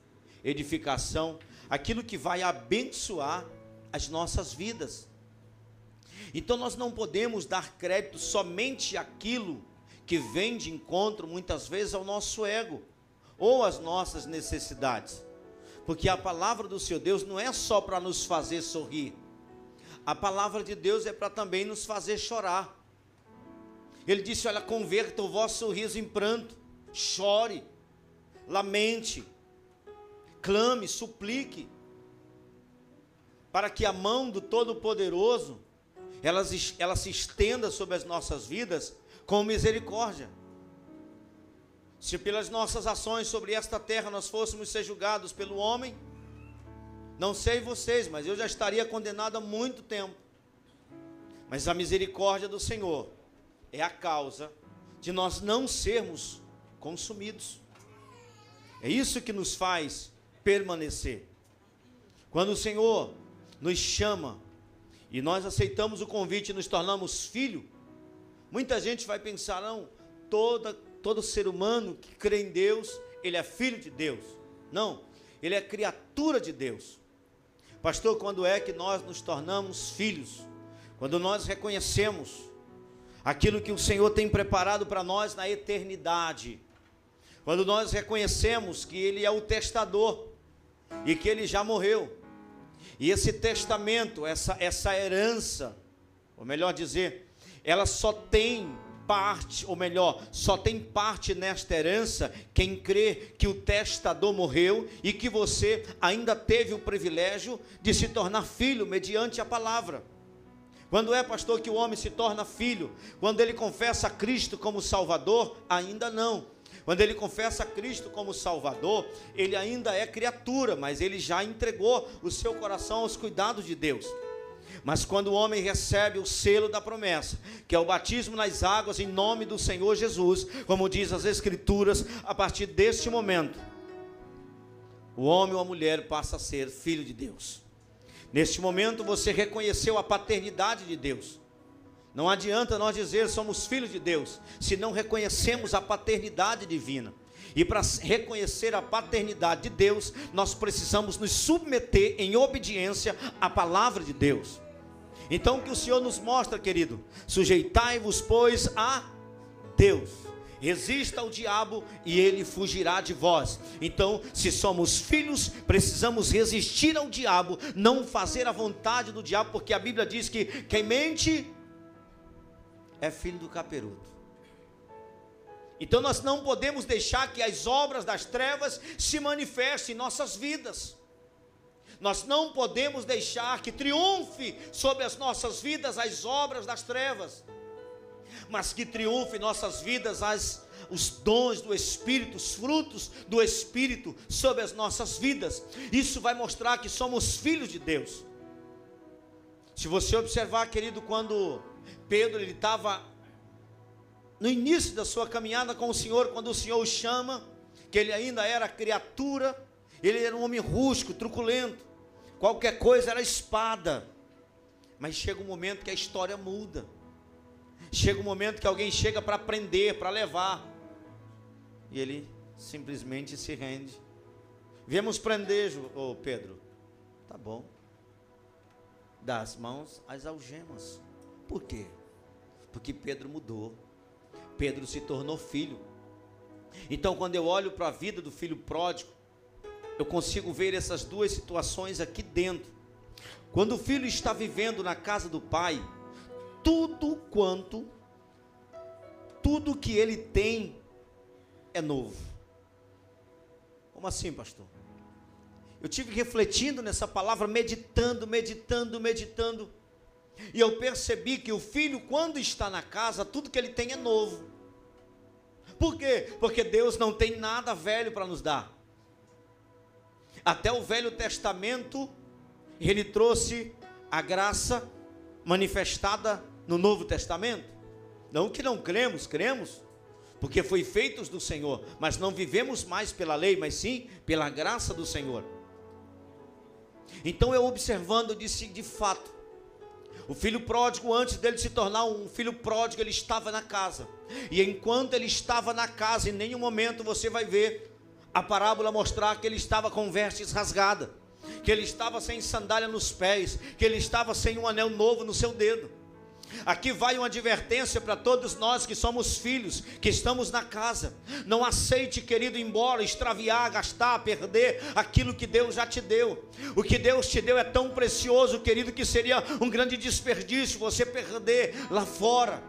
Speaker 7: edificação, aquilo que vai abençoar as nossas vidas. Então nós não podemos dar crédito somente àquilo que vem de encontro muitas vezes ao nosso ego ou às nossas necessidades, porque a palavra do Senhor Deus não é só para nos fazer sorrir. a palavra de Deus é para também nos fazer chorar. Ele disse, olha, converta o vosso sorriso em pranto, chore, lamente, clame, suplique, para que a mão do Todo-Poderoso, ela se estenda sobre as nossas vidas com misericórdia. Se pelas nossas ações sobre esta terra nós fôssemos ser julgados pelo homem, não sei vocês, mas eu já estaria condenado há muito tempo. Mas a misericórdia do Senhor é a causa de nós não sermos consumidos. É isso que nos faz permanecer. Quando o Senhor nos chama e nós aceitamos o convite e nos tornamos filho, muita gente vai pensar, não, todo ser humano que crê em Deus, ele é filho de Deus. Não, ele é criatura de Deus. Pastor, quando é que nós nos tornamos filhos? Quando nós reconhecemos aquilo que o Senhor tem preparado para nós na eternidade. Quando nós reconhecemos que Ele é o testador e que Ele já morreu. E esse testamento, essa herança, ou melhor dizer, ela só tem parte, ou melhor, só tem parte nesta herança quem crê que o testador morreu e que você ainda teve o privilégio de se tornar filho mediante a palavra. Quando é, pastor, que o homem se torna filho? Quando ele confessa a Cristo como Salvador? Ainda não. Quando ele confessa a Cristo como Salvador, ele ainda é criatura, mas ele já entregou o seu coração aos cuidados de Deus. Mas quando o homem recebe o selo da promessa, que é o batismo nas águas em nome do Senhor Jesus, como diz as Escrituras, a partir deste momento, o homem ou a mulher passa a ser filho de Deus. Neste momento você reconheceu a paternidade de Deus. Não adianta nós dizer somos filhos de Deus, se não reconhecemos a paternidade divina. E para reconhecer a paternidade de Deus, nós precisamos nos submeter em obediência à palavra de Deus. Então o que o Senhor nos mostra, querido, sujeitai-vos, pois, a Deus. Resista ao diabo e ele fugirá de vós. Então, se somos filhos, precisamos resistir ao diabo, não fazer a vontade do diabo, porque a Bíblia diz que quem mente é filho do caperuto. Então nós não podemos deixar que as obras das trevas se manifestem em nossas vidas. Nós não podemos deixar que triunfe sobre as nossas vidas as obras das trevas, mas que triunfe em nossas vidas os dons do Espírito, os frutos do Espírito sobre as nossas vidas. Isso vai mostrar que somos filhos de Deus. Se você observar, querido, quando Pedro ele estava no início da sua caminhada com o Senhor, quando o Senhor o chama, que ele ainda era criatura, ele era um homem rústico, truculento, qualquer coisa era espada. Mas chega um momento que a história muda. Chega um momento que alguém chega para prender, para levar, e ele simplesmente se rende. Viemos prender, Pedro. Tá bom. Dá as mãos às algemas. Por quê? Porque Pedro mudou. Pedro se tornou filho. Então, quando eu olho para a vida do filho pródigo, eu consigo ver essas duas situações aqui dentro. Quando o filho está vivendo na casa do pai, tudo que ele tem é novo. Como assim, pastor? Eu tive refletindo nessa palavra, meditando, e eu percebi que o filho, quando está na casa, tudo que ele tem é novo. Por quê? Porque Deus não tem nada velho para nos dar. Até o Velho Testamento, ele trouxe a graça manifestada no Novo Testamento. Não que não cremos, porque foi feitos do Senhor, mas não vivemos mais pela lei, mas sim pela graça do Senhor. Então eu observando, eu disse, de fato, o filho pródigo, antes dele se tornar um filho pródigo, ele estava na casa. E enquanto ele estava na casa, em nenhum momento você vai ver a parábola mostrar que ele estava com vestes rasgadas, que ele estava sem sandália nos pés, que ele estava sem um anel novo no seu dedo. Aqui vai uma advertência para todos nós que somos filhos, que estamos na casa. Não aceite, querido, ir embora, extraviar, gastar, perder aquilo que Deus já te deu. O que Deus te deu é tão precioso, querido, que seria um grande desperdício você perder lá fora.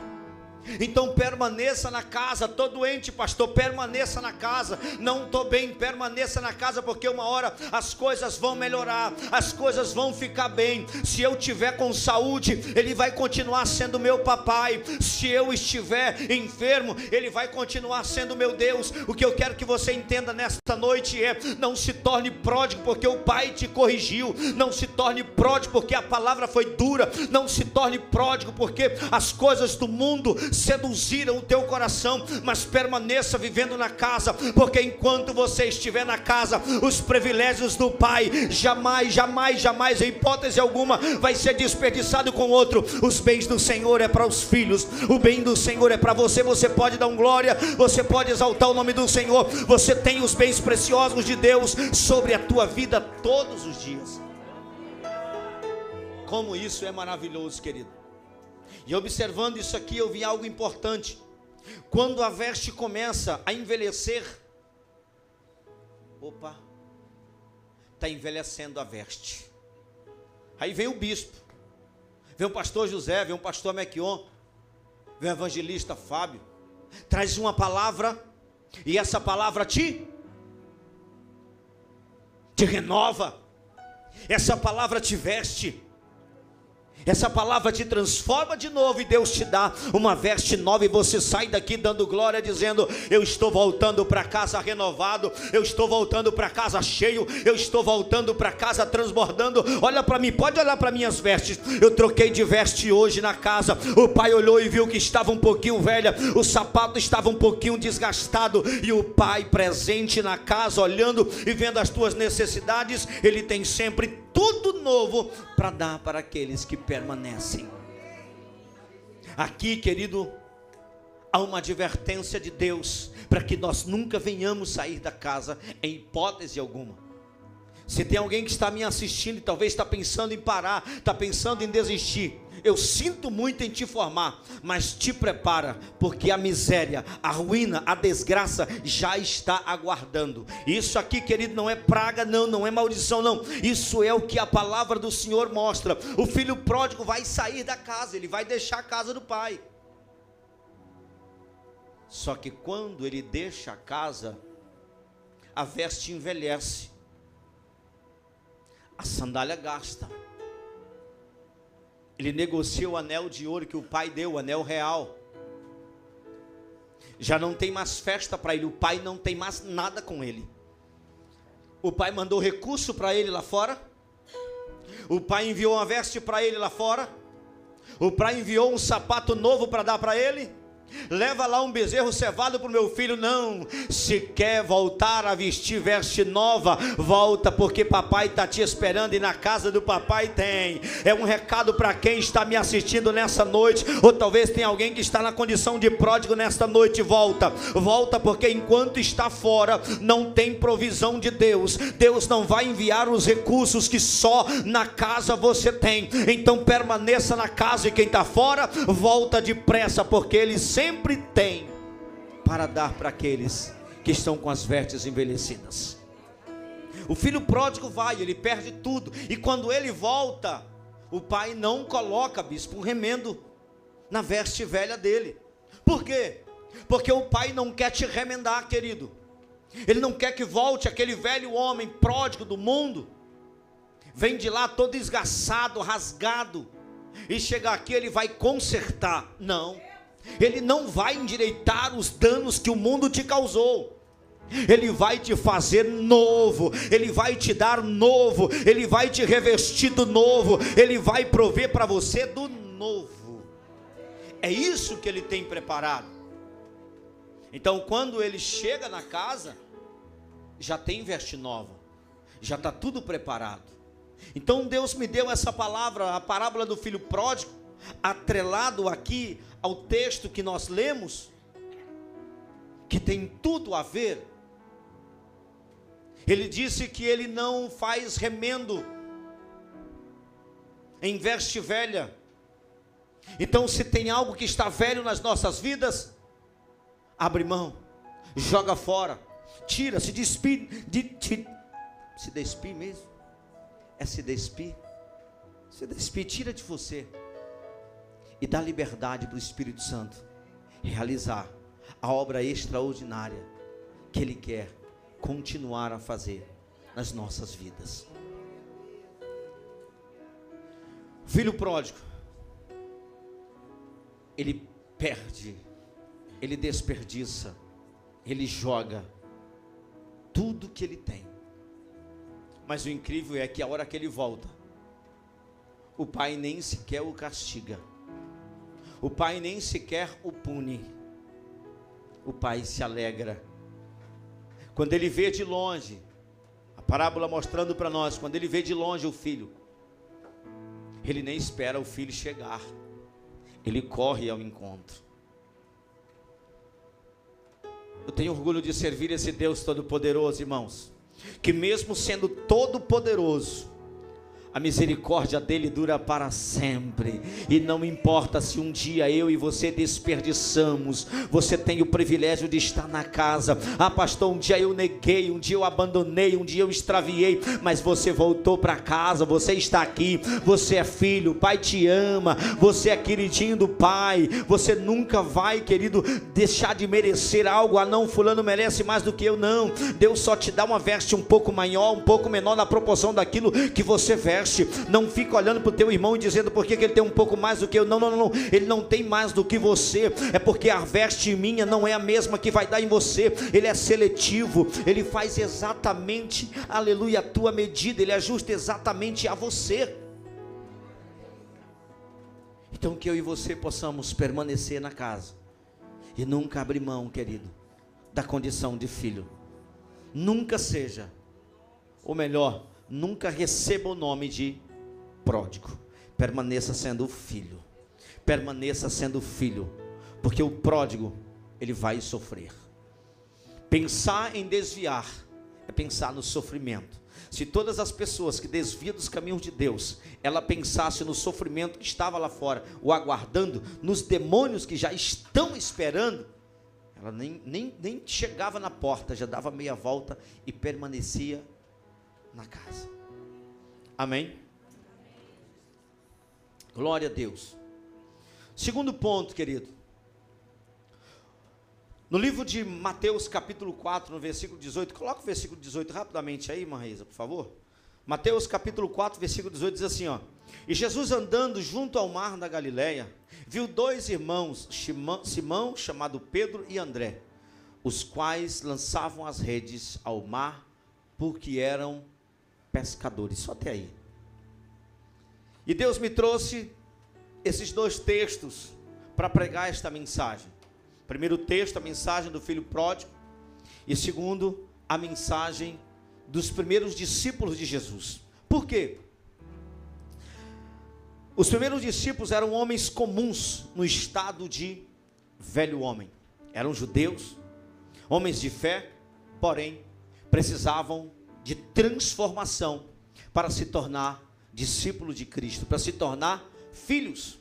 Speaker 7: Então permaneça na casa. Estou doente, pastor, permaneça na casa. Não estou bem, permaneça na casa, porque uma hora as coisas vão melhorar, as coisas vão ficar bem. Se eu estiver com saúde, Ele vai continuar sendo meu papai. Se eu estiver enfermo, Ele vai continuar sendo meu Deus. O que eu quero que você entenda nesta noite é: não se torne pródigo porque o pai te corrigiu, não se torne pródigo porque a palavra foi dura, não se torne pródigo porque as coisas do mundo seduziram o teu coração, mas permaneça vivendo na casa, porque enquanto você estiver na casa, os privilégios do pai jamais, jamais, jamais, em hipótese alguma, vai ser desperdiçado com outro. Os bens do Senhor é para os filhos, o bem do Senhor é para você. Você pode dar glória, você pode exaltar o nome do Senhor. Você tem os bens preciosos de Deus sobre a tua vida todos os dias. Como isso é maravilhoso, querido. E observando isso aqui, eu vi algo importante. Quando a veste começa a envelhecer, está envelhecendo a veste. Aí vem o bispo, vem o pastor José, vem o pastor Mequion, vem o evangelista Fábio, traz uma palavra, e essa palavra te renova, essa palavra te veste, essa palavra te transforma de novo, e Deus te dá uma veste nova, e você sai daqui dando glória, dizendo: eu estou voltando para casa renovado, eu estou voltando para casa cheio, eu estou voltando para casa transbordando. Olha para mim, pode olhar para minhas vestes. Eu troquei de veste hoje na casa. O pai olhou e viu que estava um pouquinho velha, o sapato estava um pouquinho desgastado, e o pai presente na casa, olhando e vendo as tuas necessidades, ele tem sempre tudo novo para dar para aqueles que permanecem. Aqui, querido, há uma advertência de Deus para que nós nunca venhamos sair da casa em hipótese alguma. Se tem alguém que está me assistindo e talvez está pensando em parar, está pensando em desistir, eu sinto muito em te formar, mas te prepara, porque a miséria, a ruína, a desgraça já está aguardando. Isso aqui, querido, não é praga, não é maldição, não. Isso é o que a palavra do Senhor mostra. O filho pródigo vai sair da casa, ele vai deixar a casa do pai. Só que quando ele deixa a casa, a veste envelhece, a sandália gasta. Ele negocia o anel de ouro que o pai deu, o anel real. Já não tem mais festa para ele, o pai não tem mais nada com ele. O pai mandou recurso para ele lá fora. O pai enviou uma veste para ele lá fora. O pai enviou um sapato novo para dar para ele. Leva lá um bezerro cevado para o meu filho. Não, se quer voltar a vestir veste nova, volta, porque papai está te esperando, e na casa do papai tem. É um recado para quem está me assistindo nessa noite, ou talvez tem alguém que está na condição de pródigo nesta noite. Volta, porque enquanto está fora, não tem provisão de Deus. Deus não vai enviar os recursos que só na casa você tem. Então permaneça na casa, e quem está fora, volta depressa, porque Ele sempre tem para dar para aqueles que estão com as vestes envelhecidas. O filho pródigo vai, ele perde tudo, e quando ele volta, o pai não coloca, bispo, um remendo na veste velha dele. Por quê? Porque o pai não quer te remendar, querido. Ele não quer que volte aquele velho homem pródigo do mundo, vem de lá todo esgaçado, rasgado, e chega aqui ele vai consertar. Não, ele não vai endireitar os danos que o mundo te causou. Ele vai te fazer novo, Ele vai te dar novo, Ele vai te revestir do novo, Ele vai prover para você do novo. É isso que Ele tem preparado. Então quando ele chega na casa, já tem veste nova, já está tudo preparado. Então Deus me deu essa palavra, a parábola do filho pródigo, atrelado aqui ao texto que nós lemos, que tem tudo a ver. Ele disse que ele não faz remendo em veste velha, Então, se tem algo que está velho nas nossas vidas, abre mão, joga fora, tira, se despir, se despir mesmo, se despir, tira de você, e dá liberdade para o Espírito Santo realizar a obra extraordinária que Ele quer continuar a fazer nas nossas vidas. O filho pródigo, ele perde, ele desperdiça, ele joga tudo que ele tem. Mas o incrível é que a hora que ele volta, o pai nem sequer o castiga, o pai nem sequer o pune, o pai se alegra. Quando ele vê de longe, a parábola mostrando para nós, quando ele vê de longe o filho, ele nem espera o filho chegar, ele corre ao encontro. Eu tenho orgulho de servir esse Deus todo-poderoso, irmãos, que mesmo sendo todo-poderoso, a misericórdia dele dura para sempre, e não importa se um dia eu e você desperdiçamos, você tem o privilégio de estar na casa. Ah, pastor, um dia eu neguei, um dia eu abandonei, um dia eu extraviei, mas você voltou para casa, você está aqui, você é filho, o pai te ama, você é queridinho do pai, você nunca vai, querido, deixar de merecer algo. Ah não, fulano merece mais do que eu. Não, Deus só te dá uma veste um pouco maior, um pouco menor na proporção daquilo que você veste. Não fica olhando para o teu irmão e dizendo por que ele tem um pouco mais do que eu. Não, ele não tem mais do que você, é porque a veste minha não é a mesma que vai dar em você. Ele é seletivo, ele faz exatamente, aleluia, a tua medida, ele ajusta exatamente a você. Então que eu e você possamos permanecer na casa e nunca abrir mão, querido, da condição de filho. Nunca seja, ou melhor, nunca receba o nome de pródigo. Permaneça sendo filho. Permaneça sendo filho. Porque o pródigo, ele vai sofrer. Pensar em desviar é pensar no sofrimento. Se todas as pessoas que desviam dos caminhos de Deus, ela pensasse no sofrimento que estava lá fora, o aguardando, nos demônios que já estão esperando, ela nem chegava na porta, já dava meia volta e permanecia na casa. Amém? Glória a Deus. Segundo ponto, querido, no livro de Mateus capítulo 4, no versículo 18, coloca o versículo 18 rapidamente aí, irmã Reisa, por favor. Mateus capítulo 4, versículo 18 diz assim, ó: e Jesus, andando junto ao mar da Galileia, viu dois irmãos, Simão, chamado Pedro, e André, os quais lançavam as redes ao mar, porque eram pescadores. Só até aí. E Deus me trouxe esses dois textos para pregar esta mensagem. Primeiro texto, a mensagem do filho pródigo, e segundo, a mensagem dos primeiros discípulos de Jesus. Por quê? Os primeiros discípulos eram homens comuns no estado de velho homem. Eram judeus, homens de fé, porém precisavam de transformação para se tornar discípulo de Cristo, para se tornar filhos.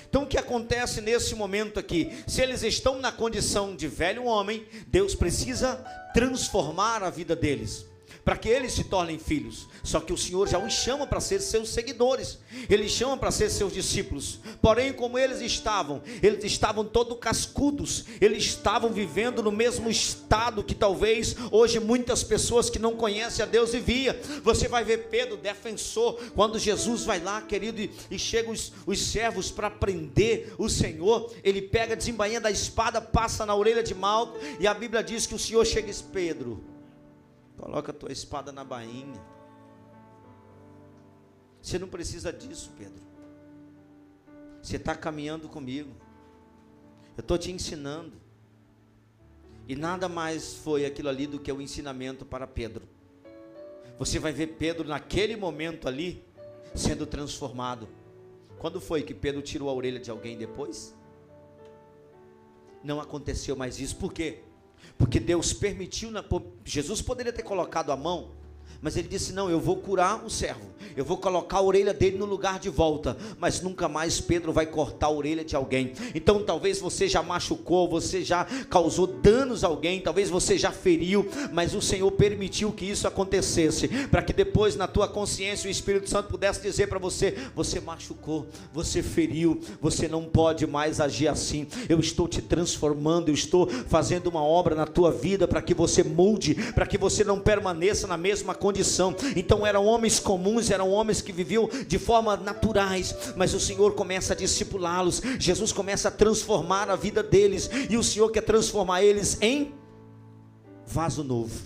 Speaker 7: Então o que acontece nesse momento aqui? Se eles estão na condição de velho homem, Deus precisa transformar a vida deles, para que eles se tornem filhos. Só que o Senhor já os chama para ser seus seguidores, Ele chama para ser seus discípulos. Porém, como eles estavam todos cascudos, eles estavam vivendo no mesmo estado que talvez hoje muitas pessoas que não conhecem a Deus viviam. Você vai ver Pedro, defensor, quando Jesus vai lá, querido, e chegam os servos para prender o Senhor, ele pega, desembainha da espada, passa na orelha de Malco, e a Bíblia diz que o Senhor chega e diz: Pedro, coloca a tua espada na bainha. Você não precisa disso, Pedro. Você está caminhando comigo. Eu estou te ensinando. E nada mais foi aquilo ali do que o ensinamento para Pedro. Você vai ver Pedro naquele momento ali sendo transformado. Quando foi que Pedro tirou a orelha de alguém depois? Não aconteceu mais isso. Por quê? Porque Deus permitiu, Jesus poderia ter colocado a mão Mas ele disse: não, eu vou curar o servo, eu vou colocar a orelha dele no lugar de volta, mas nunca mais Pedro vai cortar a orelha de alguém. Então talvez você já machucou, você já causou danos a alguém, talvez você já feriu, mas o Senhor permitiu que isso acontecesse, para que depois na tua consciência o Espírito Santo pudesse dizer para você: você machucou, você feriu, você não pode mais agir assim. Eu estou te transformando, eu estou fazendo uma obra na tua vida para que você mude, para que você não permaneça na mesma condição. Então eram homens comuns, eram homens que viviam de forma naturais, mas o Senhor começa a discipulá-los, Jesus começa a transformar a vida deles, e o Senhor quer transformar eles em vaso novo,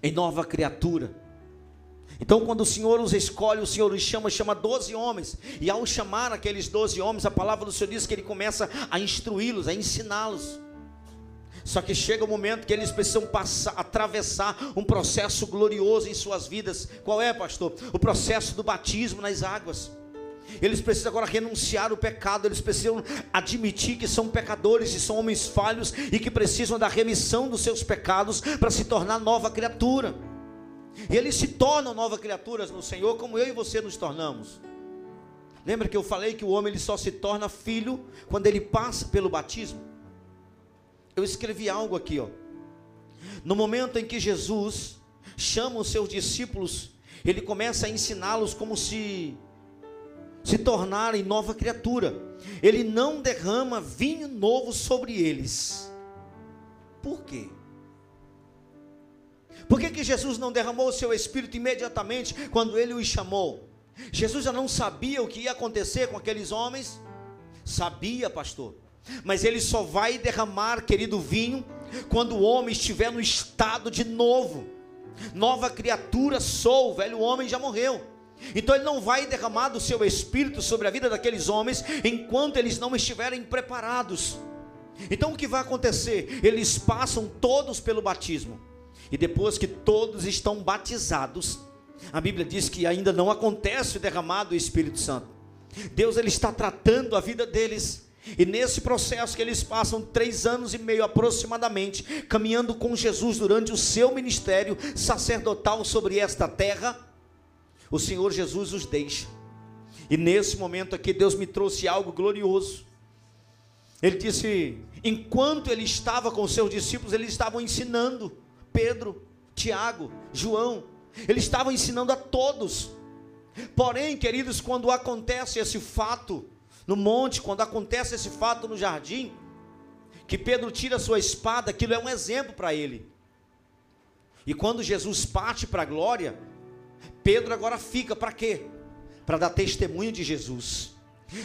Speaker 7: em nova criatura. Então quando o Senhor os escolhe, o Senhor os chama 12 homens, e ao chamar aqueles 12 homens, a palavra do Senhor diz que Ele começa a instruí-los, a ensiná-los. Só que chega o momento que eles precisam atravessar um processo glorioso em suas vidas. Qual é, pastor? O processo do batismo nas águas. Eles precisam agora renunciar o pecado, eles precisam admitir que são pecadores e são homens falhos e que precisam da remissão dos seus pecados para se tornar nova criatura. E eles se tornam novas criaturas no Senhor, como eu e você nos tornamos. Lembra que eu falei que o homem ele só se torna filho quando ele passa pelo batismo? Eu escrevi algo aqui, ó. No momento em que Jesus chama os seus discípulos, Ele começa a ensiná-los como se tornarem nova criatura. Ele não derrama vinho novo sobre eles. Por quê? Por que Jesus não derramou o seu Espírito imediatamente quando Ele os chamou? Jesus já não sabia o que ia acontecer com aqueles homens? Sabia, pastor. Mas Ele só vai derramar, querido, vinho quando o homem estiver no estado de novo. Nova criatura sou, o velho homem já morreu. Então Ele não vai derramar do seu Espírito sobre a vida daqueles homens enquanto eles não estiverem preparados. Então o que vai acontecer? Eles passam todos pelo batismo, e depois que todos estão batizados, a Bíblia diz que ainda não acontece o derramado do Espírito Santo. Deus ele está tratando a vida deles. E nesse processo que eles passam 3 anos e meio aproximadamente, caminhando com Jesus durante o seu ministério sacerdotal sobre esta terra, o Senhor Jesus os deixa. E nesse momento aqui Deus me trouxe algo glorioso. Ele disse, enquanto Ele estava com os seus discípulos, eles estavam ensinando Pedro, Tiago, João, eles estavam ensinando a todos. Porém, queridos, quando acontece esse fato no monte, quando acontece esse fato no jardim, que Pedro tira sua espada, aquilo é um exemplo para ele. E quando Jesus parte para a glória, Pedro agora fica para quê? Para dar testemunho de Jesus.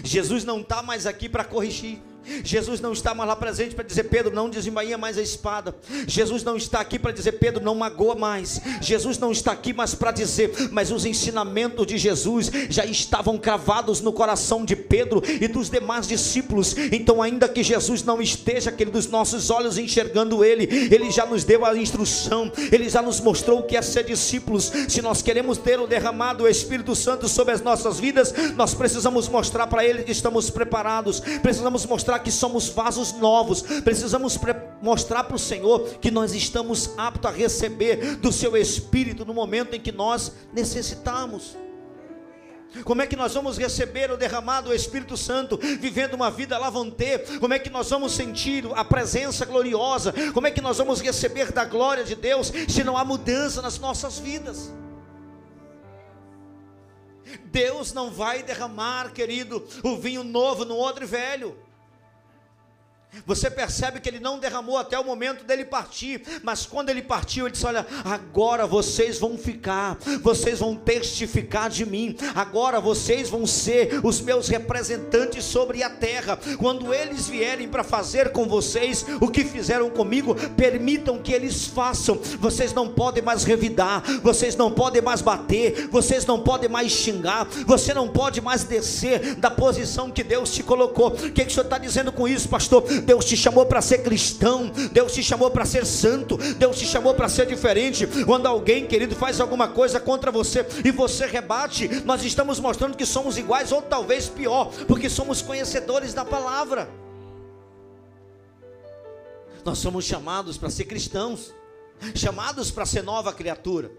Speaker 7: Jesus não está mais aqui para corrigir. Jesus não está mais lá presente para dizer, Pedro, não desembainha mais a espada. Jesus não está aqui para dizer, Pedro, não magoa mais. Jesus não está aqui mais para dizer, mas os ensinamentos de Jesus já estavam cravados no coração de Pedro e dos demais discípulos. Então ainda que Jesus não esteja, aquele dos nossos olhos enxergando Ele, Ele já nos deu a instrução, Ele já nos mostrou o que é ser discípulos. Se nós queremos ter o derramado do Espírito Santo sobre as nossas vidas, nós precisamos mostrar para Ele que estamos preparados, precisamos mostrar que somos vasos novos, precisamos mostrar para o Senhor que nós estamos aptos a receber do seu Espírito no momento em que nós necessitamos. Como é que nós vamos receber o derramado do Espírito Santo vivendo uma vida lavante? Como é que nós vamos sentir a presença gloriosa? Como é que nós vamos receber da glória de Deus se não há mudança nas nossas vidas? Deus não vai derramar, querido, o vinho novo no odre velho. Você percebe que Ele não derramou até o momento dele partir, mas quando Ele partiu, Ele disse, olha, agora vocês vão ficar, vocês vão testificar de mim, agora vocês vão ser os meus representantes sobre a terra. Quando eles vierem para fazer com vocês o que fizeram comigo, permitam que eles façam. Vocês não podem mais revidar, vocês não podem mais bater, vocês não podem mais xingar, você não pode mais descer da posição que Deus te colocou. O que o senhor está dizendo com isso, pastor? Deus te chamou para ser cristão, Deus te chamou para ser santo, Deus te chamou para ser diferente. Quando alguém, querido, faz alguma coisa contra você e você rebate, nós estamos mostrando que somos iguais, ou talvez pior, porque somos conhecedores da palavra. Nós somos chamados para ser cristãos. chamados para ser nova criatura.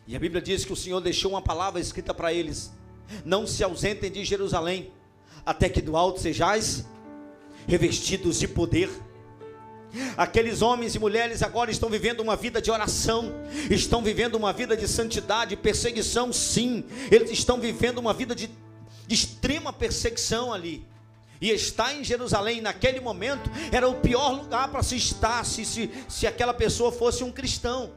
Speaker 7: E a Bíblia diz que o Senhor deixou uma palavra escrita para eles: não se ausentem de Jerusalém, até que do alto sejais revestidos de poder. Aqueles homens e mulheres agora estão vivendo uma vida de oração, estão vivendo uma vida de santidade, perseguição, sim, eles estão vivendo uma vida de extrema perseguição ali. E estar em Jerusalém naquele momento era o pior lugar para se estar, se aquela pessoa fosse um cristão.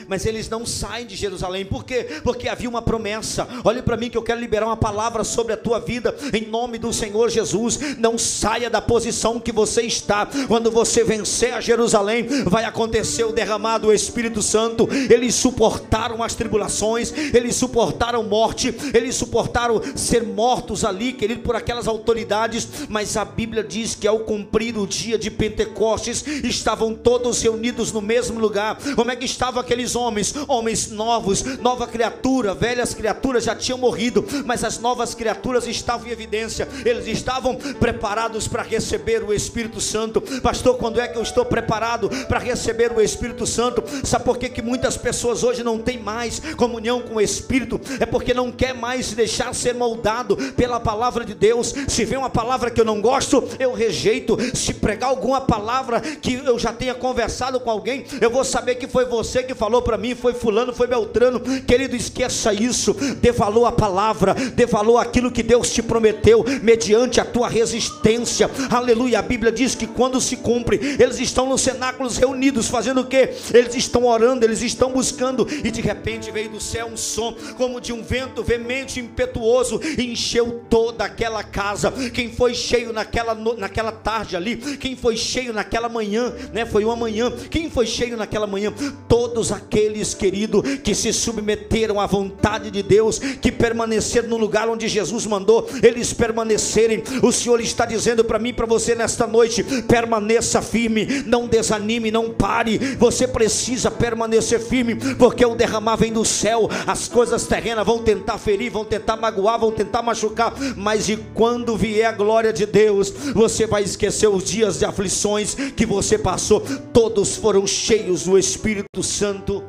Speaker 7: Mas eles não saem de Jerusalém. Por quê? Porque havia uma promessa. Olhe para mim que eu quero liberar uma palavra sobre a tua vida, em nome do Senhor Jesus. Não saia da posição que você está. Quando você vencer a Jerusalém, vai acontecer o derramado do Espírito Santo. Eles suportaram as tribulações, eles suportaram morte, eles suportaram ser mortos ali, querido, por aquelas autoridades. Mas a Bíblia diz que ao cumprir o dia de Pentecostes, estavam todos reunidos no mesmo lugar. Como é que estavam aqueles homens novos, nova criatura? Velhas criaturas já tinham morrido, mas as novas criaturas estavam em evidência. Eles estavam preparados para receber o Espírito Santo. Pastor, quando é que eu estou preparado para receber o Espírito Santo? Sabe por que muitas pessoas hoje não têm mais comunhão com o Espírito? É porque não quer mais se deixar ser moldado pela palavra de Deus. Se vem uma palavra que eu não gosto, eu rejeito. Se pregar alguma palavra que eu já tenha conversado com alguém, eu vou saber que foi você que falou para mim, foi fulano, foi Beltrano. Querido, esqueça isso. Dê valor à palavra, dê valor àquilo que Deus te prometeu, mediante a tua resistência. Aleluia. A Bíblia diz que quando se cumpre, eles estão nos cenáculos reunidos, fazendo o quê? Eles estão orando, eles estão buscando, e de repente veio do céu um som, como de um vento veemente, impetuoso, e encheu toda aquela casa. Quem foi cheio naquela tarde ali? Quem foi cheio naquela manhã, né? Foi uma manhã. Quem foi cheio naquela manhã? Todos aqueles, querido, que se submeteram à vontade de Deus, que permaneceram no lugar onde Jesus mandou eles permanecerem. O Senhor está dizendo para mim e para você nesta noite: permaneça firme, não desanime, não pare. Você precisa permanecer firme, porque o derramar vem do céu. As coisas terrenas vão tentar ferir, vão tentar magoar, vão tentar machucar, mas e quando vier a glória de Deus, você vai esquecer os dias de aflições que você passou. Todos foram cheios do Espírito Santo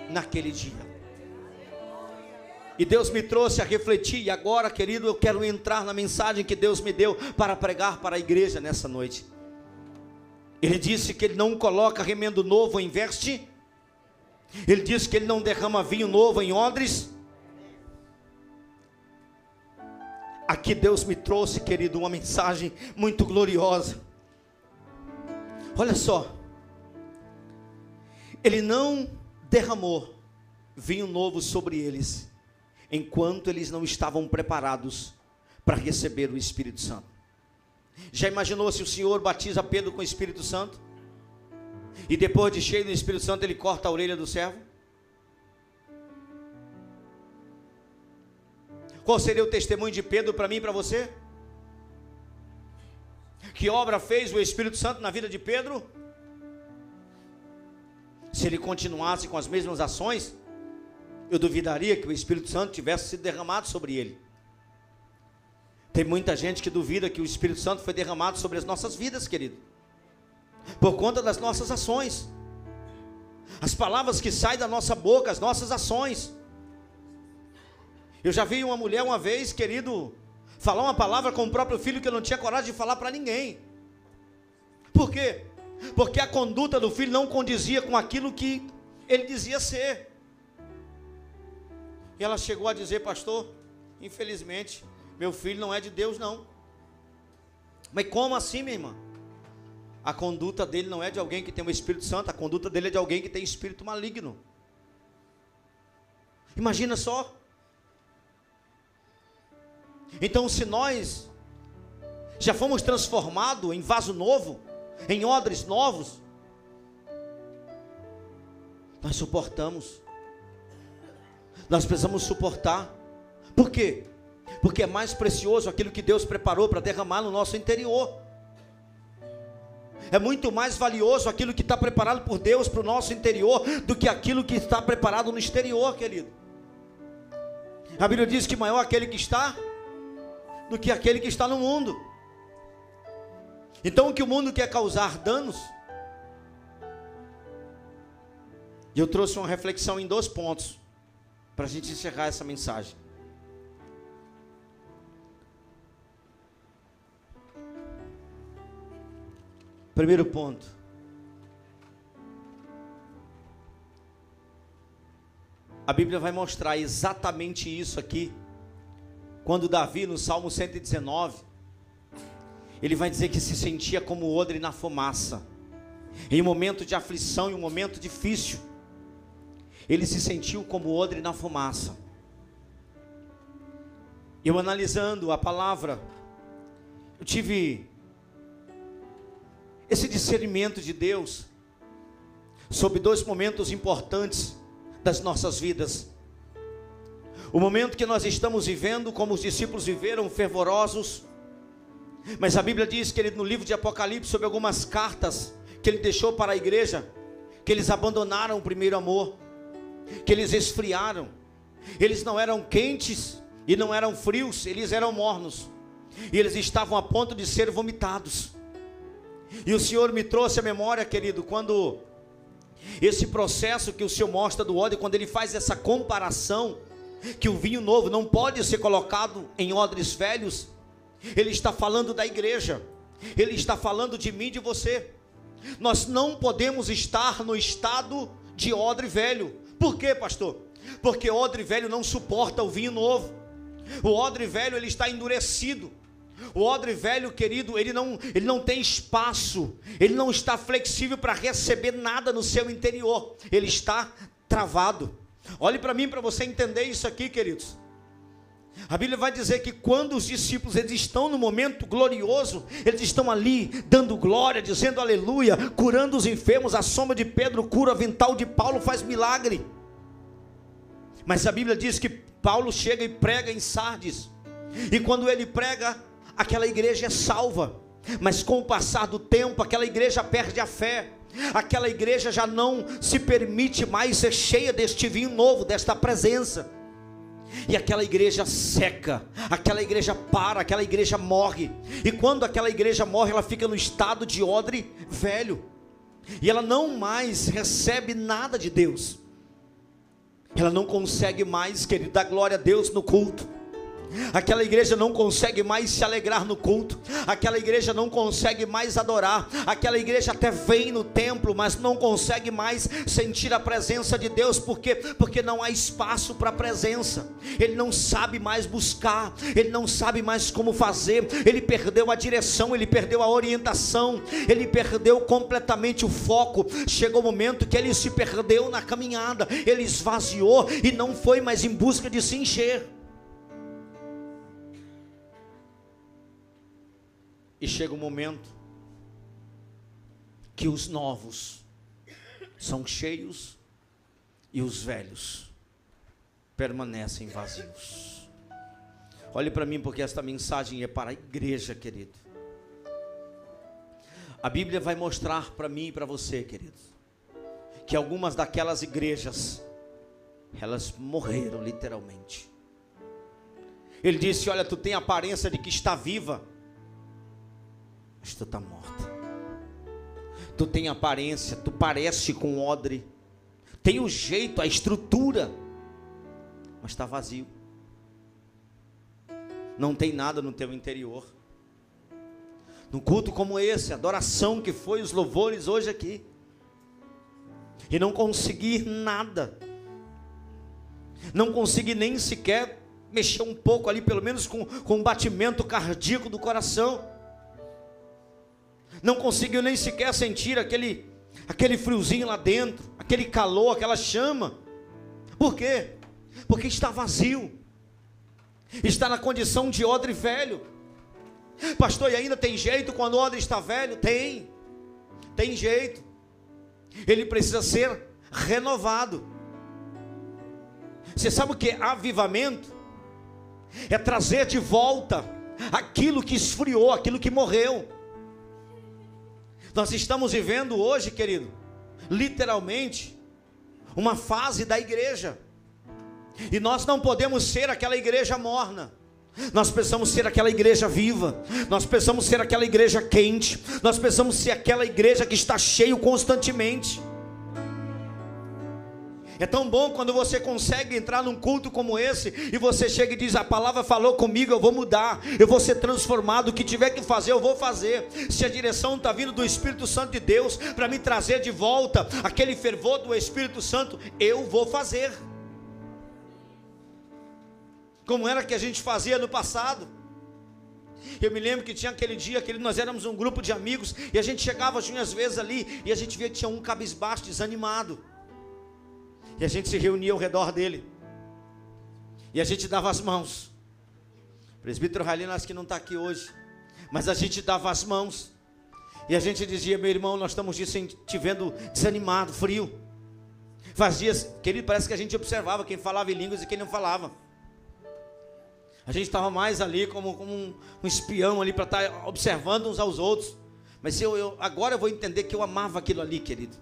Speaker 7: naquele dia. E Deus me trouxe a refletir. E agora, querido, eu quero entrar na mensagem que Deus me deu para pregar para a igreja nessa noite. Ele disse que Ele não coloca remendo novo em veste. Ele disse que Ele não derrama vinho novo em odres. Aqui Deus me trouxe, querido, uma mensagem muito gloriosa. Olha só. Ele não derramou vinho novo sobre eles, enquanto eles não estavam preparados para receber o Espírito Santo. Já imaginou se o Senhor batiza Pedro com o Espírito Santo, e depois de cheio do Espírito Santo, ele corta a orelha do servo? Qual seria o testemunho de Pedro para mim e para você? Que obra fez o Espírito Santo na vida de Pedro? Se ele continuasse com as mesmas ações, eu duvidaria que o Espírito Santo tivesse sido derramado sobre ele. Tem muita gente que duvida que o Espírito Santo foi derramado sobre as nossas vidas, querido, por conta das nossas ações, as palavras que saem da nossa boca, as nossas ações. Eu já vi uma mulher uma vez, querido, falar uma palavra com o próprio filho que eu não tinha coragem de falar para ninguém. Por quê? Porque a conduta do filho não condizia com aquilo que ele dizia ser. E ela chegou a dizer: pastor, infelizmente, meu filho não é de Deus não. Mas como assim, minha irmã? A conduta dele não é de alguém que tem o Espírito Santo, a conduta dele é de alguém que tem espírito maligno. Imagina só. Então, se nós já fomos transformados em vaso novo, em odres novos, nós suportamos. Nós precisamos suportar. Por quê? Porque é mais precioso aquilo que Deus preparou para derramar no nosso interior. É muito mais valioso aquilo que está preparado por Deus para o nosso interior do que aquilo que está preparado no exterior, querido. A Bíblia diz que maior aquele que está do que aquele que está no mundo. Então o que o mundo quer causar danos, E eu trouxe uma reflexão em 2 pontos, para a gente encerrar essa mensagem. Primeiro ponto. A Bíblia vai mostrar exatamente isso aqui. Quando Davi, no Salmo 119, ele vai dizer que se sentia como odre na fumaça. Em um momento de aflição, em um momento difícil, ele se sentiu como odre na fumaça. Eu analisando a palavra, eu tive esse discernimento de Deus sobre 2 momentos importantes das nossas vidas. O momento que nós estamos vivendo, como os discípulos viveram, fervorosos. Mas a Bíblia diz que ele, no livro de Apocalipse, sobre algumas cartas que ele deixou para a igreja, que eles abandonaram o primeiro amor, que eles esfriaram. Eles não eram quentes e não eram frios, eles eram mornos. E eles estavam a ponto de ser vomitados. E o Senhor me trouxe à memória, querido, quando esse processo que o Senhor mostra do odre, quando ele faz essa comparação, que o vinho novo não pode ser colocado em odres velhos. Ele está falando da igreja, ele está falando de mim e de você. Nós não podemos estar no estado de odre velho. Por quê, pastor? Porque o odre velho não suporta o vinho novo. O odre velho, ele está endurecido. O odre velho, querido, ele não tem espaço, ele não está flexível para receber nada no seu interior, ele está travado. Olhe para mim, para você entender isso aqui, queridos. A Bíblia vai dizer que quando os discípulos, eles estão no momento glorioso, eles estão ali dando glória, dizendo aleluia, curando os enfermos. A sombra de Pedro cura, o avental de Paulo faz milagre. Mas a Bíblia diz que Paulo chega e prega em Sardes, e quando ele prega, aquela igreja é salva. Mas com o passar do tempo, aquela igreja perde a fé. Aquela igreja já não se permite mais ser cheia deste vinho novo, desta presença. E aquela igreja seca, aquela igreja para, aquela igreja morre. E quando aquela igreja morre, ela fica no estado de odre velho. E ela não mais recebe nada de Deus. Ela não consegue mais, querido, dar glória a Deus no culto. Aquela igreja não consegue mais se alegrar no culto. Aquela igreja não consegue mais adorar. Aquela igreja até vem no templo, mas não consegue mais sentir a presença de Deus. Por quê? Porque não há espaço para a presença. Ele não sabe mais buscar, ele não sabe mais como fazer. Ele perdeu a direção, ele perdeu a orientação, ele perdeu completamente o foco. Chegou o momento que ele se perdeu na caminhada, ele esvaziou e não foi mais em busca de se encher. E chega um momento que os novos são cheios e os velhos permanecem vazios. Olhe para mim, porque esta mensagem é para a igreja, querido. A Bíblia vai mostrar para mim e para você, querido, que algumas daquelas igrejas, elas morreram literalmente. Ele disse: olha, tu tem a aparência de que está viva, mas tu está morta. Tu tem aparência, tu parece com odre, tem o jeito, a estrutura, mas está vazio. Não tem nada no teu interior. Num culto como esse, adoração que foi, os louvores hoje aqui, e não conseguir nada, não conseguir nem sequer mexer um pouco ali, pelo menos com o batimento cardíaco do coração. Não conseguiu nem sequer sentir aquele friozinho lá dentro, aquele calor, aquela chama. Por quê? Porque está vazio, está na condição de odre velho. Pastor, e ainda tem jeito quando o odre está velho? Tem jeito. Ele precisa ser renovado. Você sabe o que é avivamento? É trazer de volta aquilo que esfriou, aquilo que morreu. Nós estamos vivendo hoje, querido, literalmente, uma fase da igreja. E nós não podemos ser aquela igreja morna. Nós precisamos ser aquela igreja viva. Nós precisamos ser aquela igreja quente. Nós precisamos ser aquela igreja que está cheio constantemente. É tão bom quando você consegue entrar num culto como esse e você chega e diz: a palavra falou comigo, eu vou mudar, eu vou ser transformado, o que tiver que fazer eu vou fazer. Se a direção está vindo do Espírito Santo de Deus para me trazer de volta aquele fervor do Espírito Santo, eu vou fazer. Como era que a gente fazia no passado? Eu me lembro que tinha aquele dia que nós éramos um grupo de amigos e a gente chegava às vezes ali e a gente via que tinha um cabisbaixo, desanimado. E a gente se reunia ao redor dele. E a gente dava as mãos. O presbítero Railino acho que não está aqui hoje, mas a gente dava as mãos. E a gente dizia: meu irmão, nós estamos te vendo desanimado, frio. Faz dias, querido, parece que a gente observava quem falava em línguas e quem não falava. A gente estava mais ali como um espião ali para estar observando uns aos outros. Mas agora eu vou entender que eu amava aquilo ali, querido.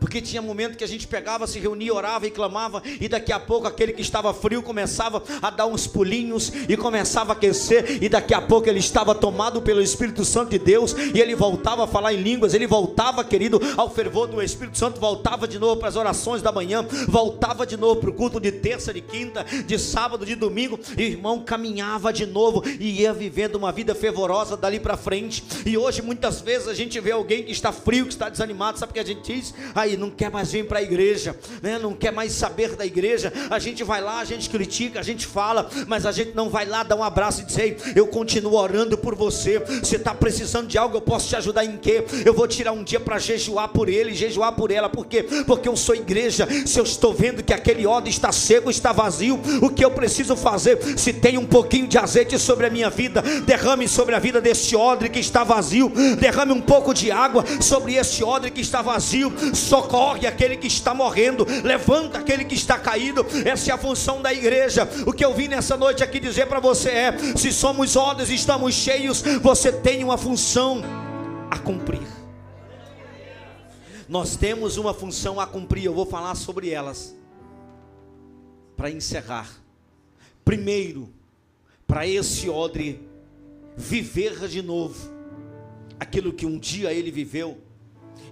Speaker 7: Porque tinha momento que a gente pegava, se reunia, orava e clamava, e daqui a pouco aquele que estava frio começava a dar uns pulinhos e começava a aquecer, e daqui a pouco ele estava tomado pelo Espírito Santo de Deus, e ele voltava a falar em línguas, ele voltava, querido, ao fervor do Espírito Santo, voltava de novo para as orações da manhã, voltava de novo para o culto de terça, de quinta, de sábado, de domingo, e o irmão caminhava de novo e ia vivendo uma vida fervorosa dali para frente. E hoje muitas vezes a gente vê alguém que está frio, que está desanimado, sabe o que a gente diz? Aí não quer mais vir para a igreja, né? Não quer mais saber da igreja. A gente vai lá, a gente critica, a gente fala, mas a gente não vai lá dar um abraço e dizer: eu continuo orando por você, você está precisando de algo, eu posso te ajudar em quê? Eu vou tirar um dia para jejuar por ele, jejuar por ela. Por quê? Porque eu sou igreja. Se eu estou vendo que aquele odre está seco, está vazio, o que eu preciso fazer? Se tem um pouquinho de azeite sobre a minha vida, derrame sobre a vida deste odre que está vazio, derrame um pouco de água sobre este odre que está vazio, socorre aquele que está morrendo, levanta aquele que está caído. Essa é a função da igreja. O que eu vim nessa noite aqui dizer para você é: se somos odres e estamos cheios, você tem uma função a cumprir. Nós temos uma função a cumprir. Eu vou falar sobre elas para encerrar. Primeiro, para esse odre viver de novo aquilo que um dia ele viveu,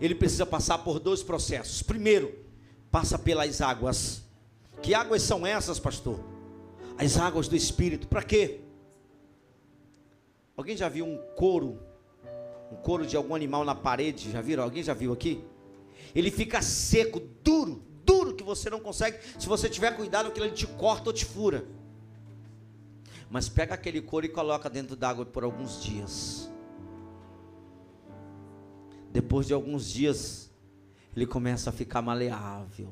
Speaker 7: ele precisa passar por dois processos. Primeiro, passa pelas águas. Que águas são essas, pastor? As águas do Espírito. Para quê? Alguém já viu um couro de algum animal na parede? Já viram? Alguém já viu aqui? Ele fica seco, duro, que você não consegue. Se você tiver cuidado, aquilo ele te corta ou te fura. Mas pega aquele couro e coloca dentro d'água por alguns dias. Depois de alguns dias, ele começa a ficar maleável.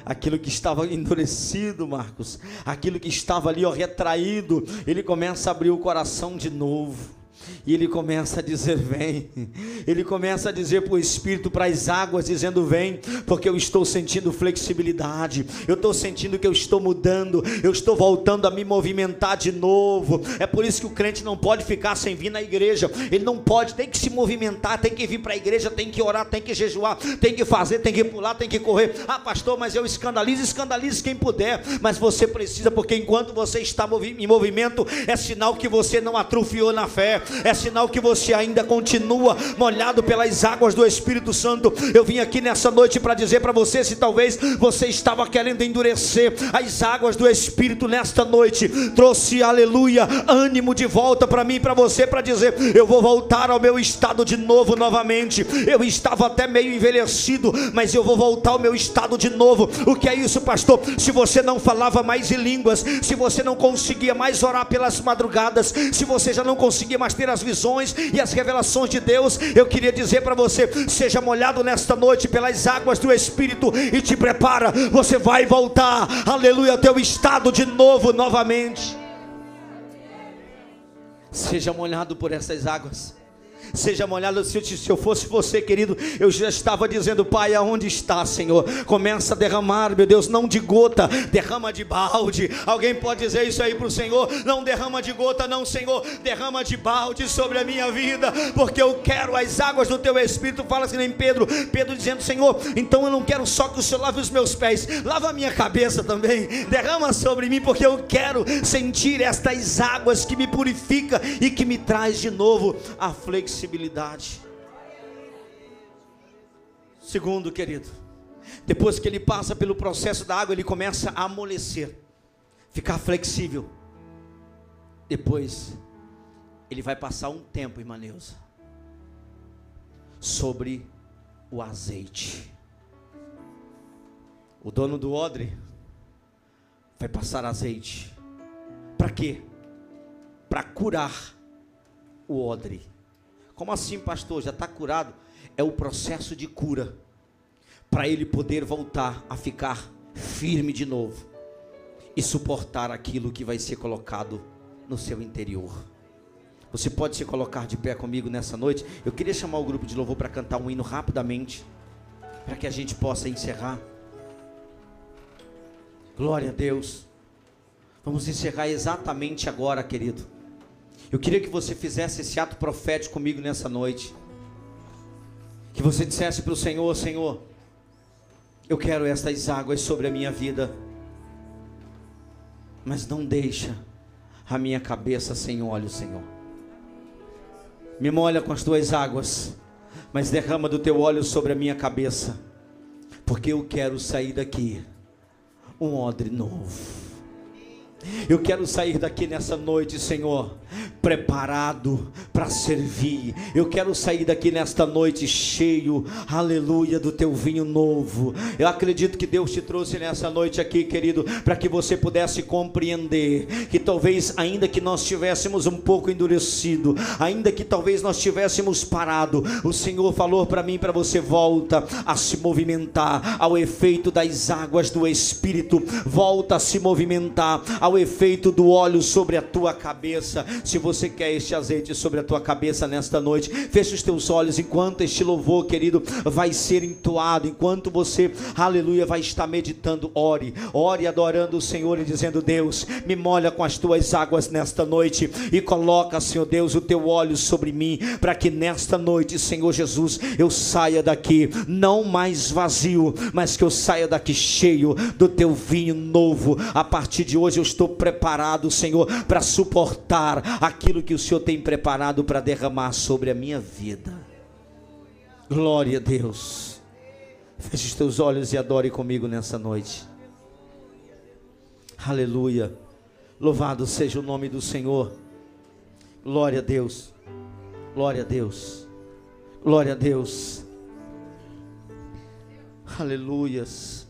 Speaker 7: Aquilo que estava endurecido, Marcos, aquilo que estava ali, retraído, ele começa a abrir o coração de novo. E ele começa a dizer: vem. Ele começa a dizer para o Espírito, para as águas, dizendo: vem, porque eu estou sentindo flexibilidade, eu estou sentindo que eu estou mudando, eu estou voltando a me movimentar de novo. É por isso que o crente não pode ficar sem vir na igreja. Ele não pode, tem que se movimentar, tem que vir para a igreja, tem que orar, tem que jejuar, tem que fazer, tem que pular, tem que correr. Ah, pastor, mas eu escandalize quem puder, mas você precisa, porque enquanto você está em movimento, é sinal que você não atrofiou na fé, é sinal que você ainda continua molhado pelas águas do Espírito Santo. Eu vim aqui nessa noite para dizer para você, se talvez você estava querendo endurecer, as águas do Espírito nesta noite trouxe, aleluia, ânimo de volta para mim e para você, para dizer: eu vou voltar ao meu estado de novo novamente. Eu estava até meio envelhecido, mas eu vou voltar ao meu estado de novo. O que é isso, pastor? Se você não falava mais em línguas, se você não conseguia mais orar pelas madrugadas, se você já não conseguia mais ter as visões e as revelações de Deus, eu queria dizer para você: seja molhado nesta noite pelas águas do Espírito e te prepara, você vai voltar, aleluia, ao teu estado de novo, novamente. Seja molhado por essas águas. Seja molhado. Se eu fosse você, querido, eu já estava dizendo: Pai, aonde está, Senhor? Começa a derramar, meu Deus, não de gota, derrama de balde. Alguém pode dizer isso aí para o Senhor? Não derrama de gota não, Senhor, derrama de balde sobre a minha vida, porque eu quero as águas do teu Espírito. Fala assim nem Pedro dizendo: Senhor, então eu não quero só que o Senhor lave os meus pés, lava a minha cabeça também, derrama sobre mim, porque eu quero sentir estas águas que me purifica e que me traz de novo a flexibilidade. Segundo, querido, Depois que ele passa pelo processo da água, ele começa a amolecer, ficar flexível. Depois, ele vai passar um tempo, irmã Neuza, sobre o azeite. O dono do odre vai passar azeite. Para quê? Para curar o odre. Como assim, pastor? Já está curado? É o processo de cura, para ele poder voltar a ficar firme de novo e suportar aquilo que vai ser colocado no seu interior. Você pode se colocar de pé comigo nessa noite? Eu queria chamar o grupo de louvor para cantar um hino rapidamente, para que a gente possa encerrar. Glória a Deus. Vamos encerrar exatamente agora, querido. Eu queria que você fizesse esse ato profético comigo nessa noite. Que você dissesse para o Senhor: Senhor, eu quero estas águas sobre a minha vida, mas não deixa a minha cabeça sem óleo, Senhor. Me molha com as tuas águas, mas derrama do teu óleo sobre a minha cabeça, porque eu quero sair daqui um odre novo. Eu quero sair daqui nessa noite, Senhor, preparado para servir. Eu quero sair daqui nesta noite cheio, aleluia, do teu vinho novo. Eu acredito que Deus te trouxe nessa noite aqui, querido, para que você pudesse compreender que talvez, ainda que nós tivéssemos um pouco endurecido, ainda que talvez nós tivéssemos parado, o Senhor falou para mim, para você: volta a se movimentar ao efeito das águas do Espírito, volta a se movimentar ao efeito do óleo sobre a tua cabeça. Se você quer este azeite sobre a tua cabeça nesta noite, feche os teus olhos enquanto este louvor, querido, vai ser entoado, enquanto você, aleluia, vai estar meditando. Ore adorando o Senhor e dizendo: Deus, me molha com as tuas águas nesta noite e coloca, Senhor Deus, o teu óleo sobre mim, para que nesta noite, Senhor Jesus, eu saia daqui não mais vazio, mas que eu saia daqui cheio do teu vinho novo. A partir de hoje eu estou preparado, Senhor, para suportar aquilo que o Senhor tem preparado para derramar sobre a minha vida. Glória a Deus. Feche os teus olhos e adore comigo nessa noite. Aleluia. Louvado seja o nome do Senhor. Glória a Deus. Glória a Deus. Glória a Deus. Aleluias.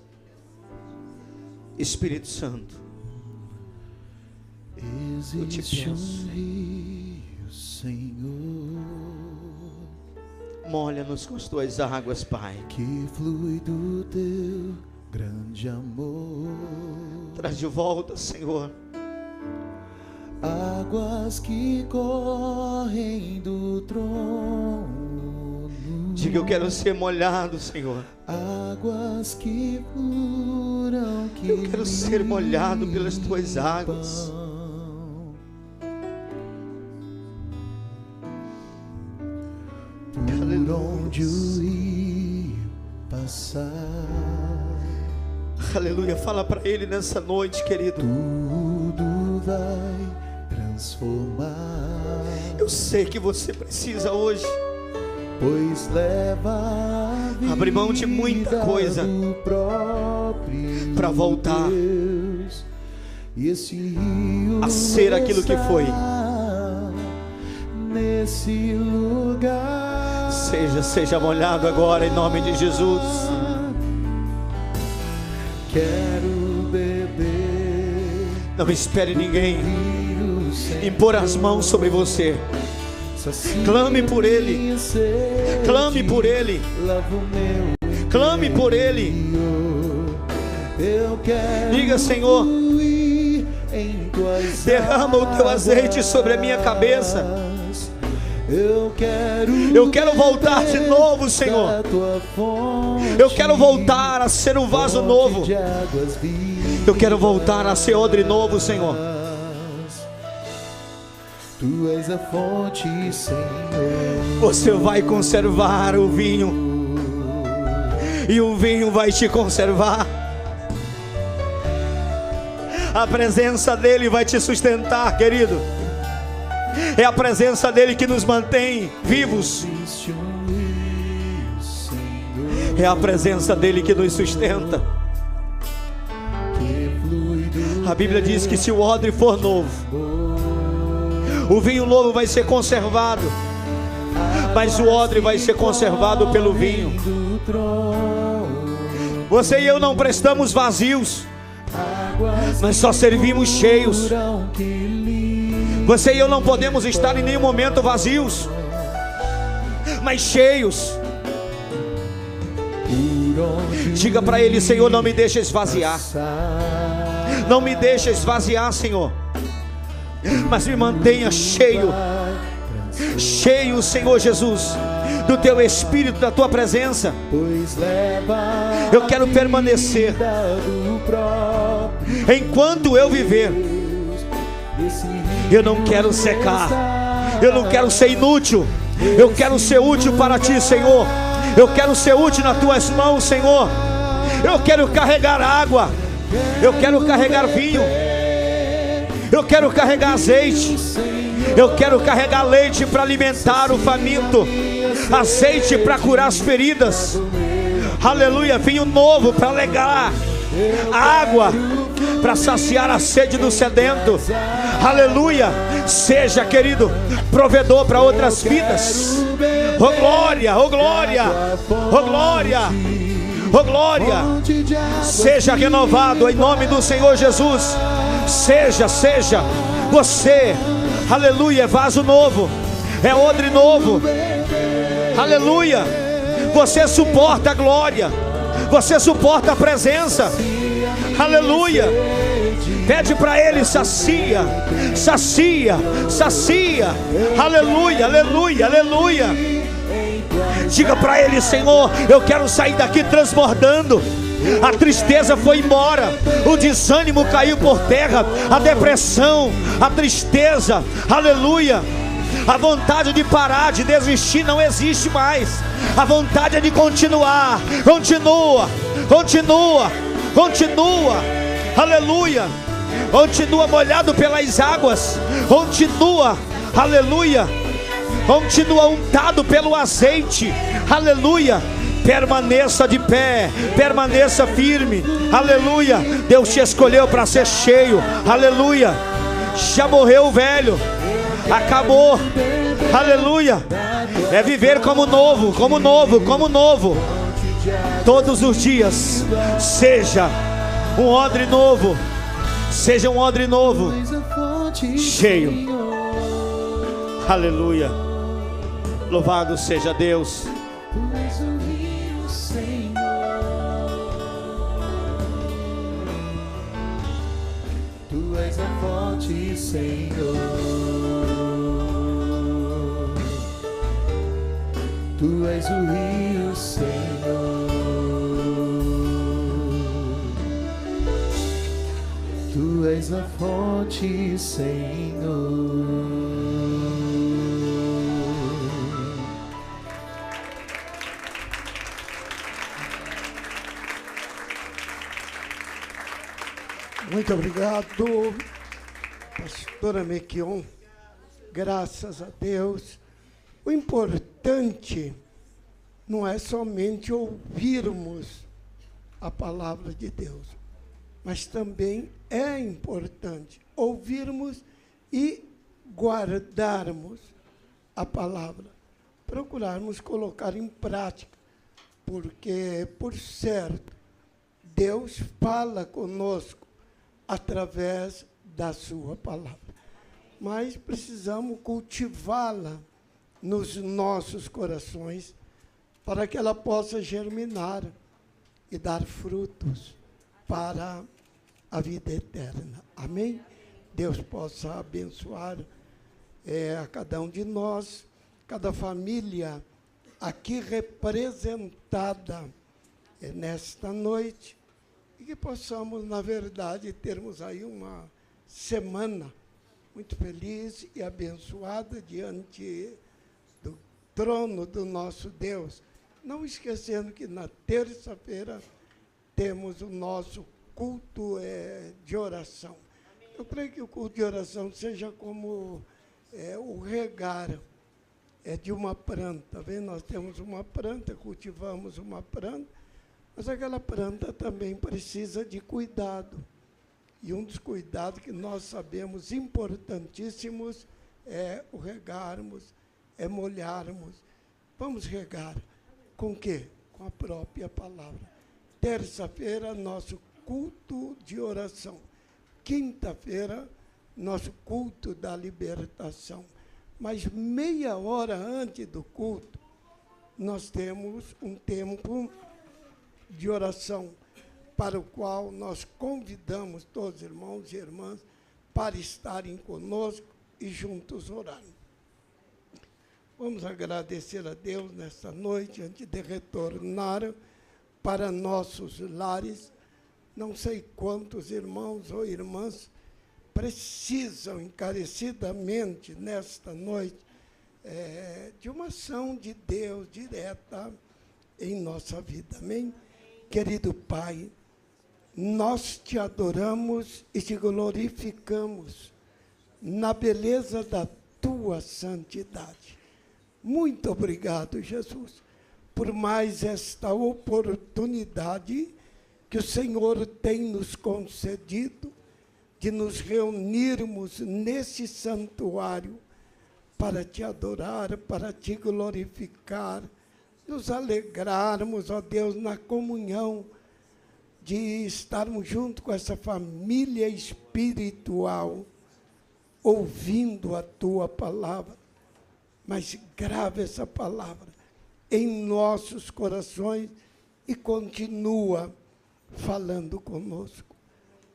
Speaker 7: Espírito Santo,
Speaker 1: existe um rio, Senhor,
Speaker 7: molha-nos com as tuas águas, Pai,
Speaker 1: que flui do teu grande amor.
Speaker 7: Traz de volta, Senhor,
Speaker 1: águas que correm do trono.
Speaker 7: Diga: eu quero ser molhado, Senhor.
Speaker 1: Águas que fluram, que
Speaker 7: eu quero ser molhado pelas tuas águas.
Speaker 1: Por onde o rio passar.
Speaker 7: Aleluia. Fala para Ele nessa noite, querido.
Speaker 1: Tudo vai transformar.
Speaker 7: Eu sei que você precisa hoje,
Speaker 1: pois leva
Speaker 7: abrir mão de muita coisa para voltar
Speaker 1: Deus, e esse rio
Speaker 7: a ser aquilo que foi.
Speaker 1: Nesse lugar,
Speaker 7: seja molhado agora em nome de Jesus.
Speaker 1: Quero beber.
Speaker 7: Não espere ninguém impor as mãos sobre você. Clame por Ele. Clame por Ele. Clame por Ele. Diga: Senhor, derrama o teu azeite sobre a minha cabeça. Eu quero voltar de novo, Senhor. Eu quero voltar a ser um vaso novo. Eu quero voltar a ser odre novo, Senhor.
Speaker 1: Tu és a fonte, Senhor.
Speaker 7: Você vai conservar o vinho, e o vinho vai te conservar. A presença dele vai te sustentar, querido. É a presença dele que nos mantém vivos. É a presença dele que nos sustenta. A Bíblia diz que se o odre for novo, o vinho novo vai ser conservado, mas o odre vai ser conservado pelo vinho. Você e eu não prestamos vazios, nós só servimos cheios. Você e eu não podemos estar em nenhum momento vazios, mas cheios. Diga para ele: Senhor, não me deixa esvaziar. Não me deixa esvaziar, Senhor, mas me mantenha cheio. Cheio, Senhor Jesus, do Teu Espírito, da Tua presença. Eu quero permanecer enquanto eu viver. Eu não quero secar. Eu não quero ser inútil. Eu quero ser útil para Ti, Senhor. Eu quero ser útil nas Tuas mãos, Senhor. Eu quero carregar água. Eu quero carregar vinho. Eu quero carregar azeite. Eu quero carregar leite para alimentar o faminto, azeite para curar as feridas. Aleluia. Vinho novo para alegrar, água para saciar a sede do sedento. Aleluia. Seja, querido, provedor para outras vidas. Oh glória, oh glória, oh glória, oh glória. Seja renovado em nome do Senhor Jesus. Seja você, aleluia, é vaso novo, é odre novo. Aleluia. Você suporta a glória, você suporta a presença. Aleluia. Pede para Ele: sacia, sacia, sacia. Aleluia, aleluia, aleluia. Diga para Ele: Senhor, eu quero sair daqui transbordando. A tristeza foi embora, o desânimo caiu por terra, a depressão, a tristeza, aleluia. A vontade de parar, de desistir não existe mais. A vontade é de continuar. Continua, continua, continua, aleluia. Continua molhado pelas águas, continua, aleluia. Continua untado pelo azeite, aleluia. Permaneça de pé, permaneça firme, aleluia. Deus te escolheu para ser cheio, aleluia. Já morreu o velho, acabou, aleluia. É viver como novo, como novo, como novo. Todos os dias, seja um odre novo, seja um odre novo, cheio, aleluia. Louvado seja Deus.
Speaker 1: Tu és a fonte, Senhor. Tu és o rio, Senhor. Tu és a fonte, Senhor.
Speaker 3: Muito obrigado, pastora Mequion. Graças a Deus. O importante não é somente ouvirmos a palavra de Deus, mas também é importante ouvirmos e guardarmos a palavra, procurarmos colocar em prática, porque, por certo, Deus fala conosco através da sua palavra, mas precisamos cultivá-la nos nossos corações para que ela possa germinar e dar frutos para a vida eterna. Amém? Deus possa abençoar a cada um de nós, cada família aqui representada nesta noite, e que possamos, na verdade, termos aí uma semana muito feliz e abençoada diante do trono do nosso Deus. Não esquecendo que na terça-feira temos o nosso culto de oração. Eu creio que o culto de oração seja como o regar é de uma planta, tá vendo? Nós temos uma planta, cultivamos uma planta, mas aquela planta também precisa de cuidado. E um dos cuidados que nós sabemos importantíssimos é o regarmos, é molharmos. Vamos regar com o quê? Com a própria palavra. Terça-feira, nosso culto de oração. Quinta-feira, nosso culto da libertação. Mas meia hora antes do culto, nós temos um tempo de oração, para o qual nós convidamos todos os irmãos e irmãs para estarem conosco e juntos orarmos. Vamos agradecer a Deus nesta noite, antes de retornar para nossos lares. Não sei quantos irmãos ou irmãs precisam encarecidamente, nesta noite, de uma ação de Deus direta em nossa vida. Amém? Querido Pai, nós te adoramos e te glorificamos na beleza da tua santidade. Muito obrigado, Jesus, por mais esta oportunidade que o Senhor tem nos concedido de nos reunirmos nesse santuário para te adorar, para te glorificar, nos alegrarmos, ó Deus, na comunhão de estarmos junto com essa família espiritual, ouvindo a tua palavra. Mas grava essa palavra em nossos corações e continua falando conosco.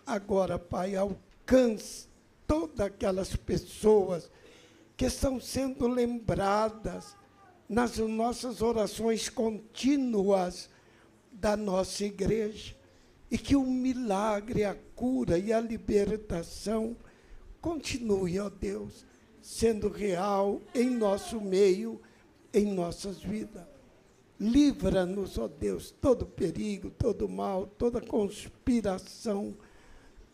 Speaker 3: Agora, Pai, alcance todas aquelas pessoas que estão sendo lembradas nas nossas orações contínuas da nossa igreja, e que o milagre, a cura e a libertação continue, ó Deus, sendo real em nosso meio, em nossas vidas. Livra-nos, ó Deus, todo perigo, todo mal, toda conspiração,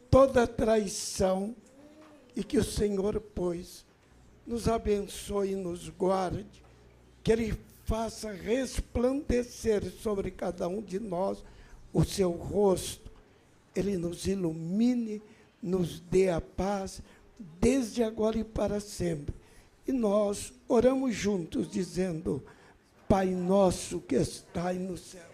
Speaker 3: toda traição, e que o Senhor, pois, nos abençoe e nos guarde, que Ele faça resplandecer sobre cada um de nós o seu rosto, Ele nos ilumine, nos dê a paz, desde agora e para sempre. E nós oramos juntos, dizendo: Pai nosso que estais no céu,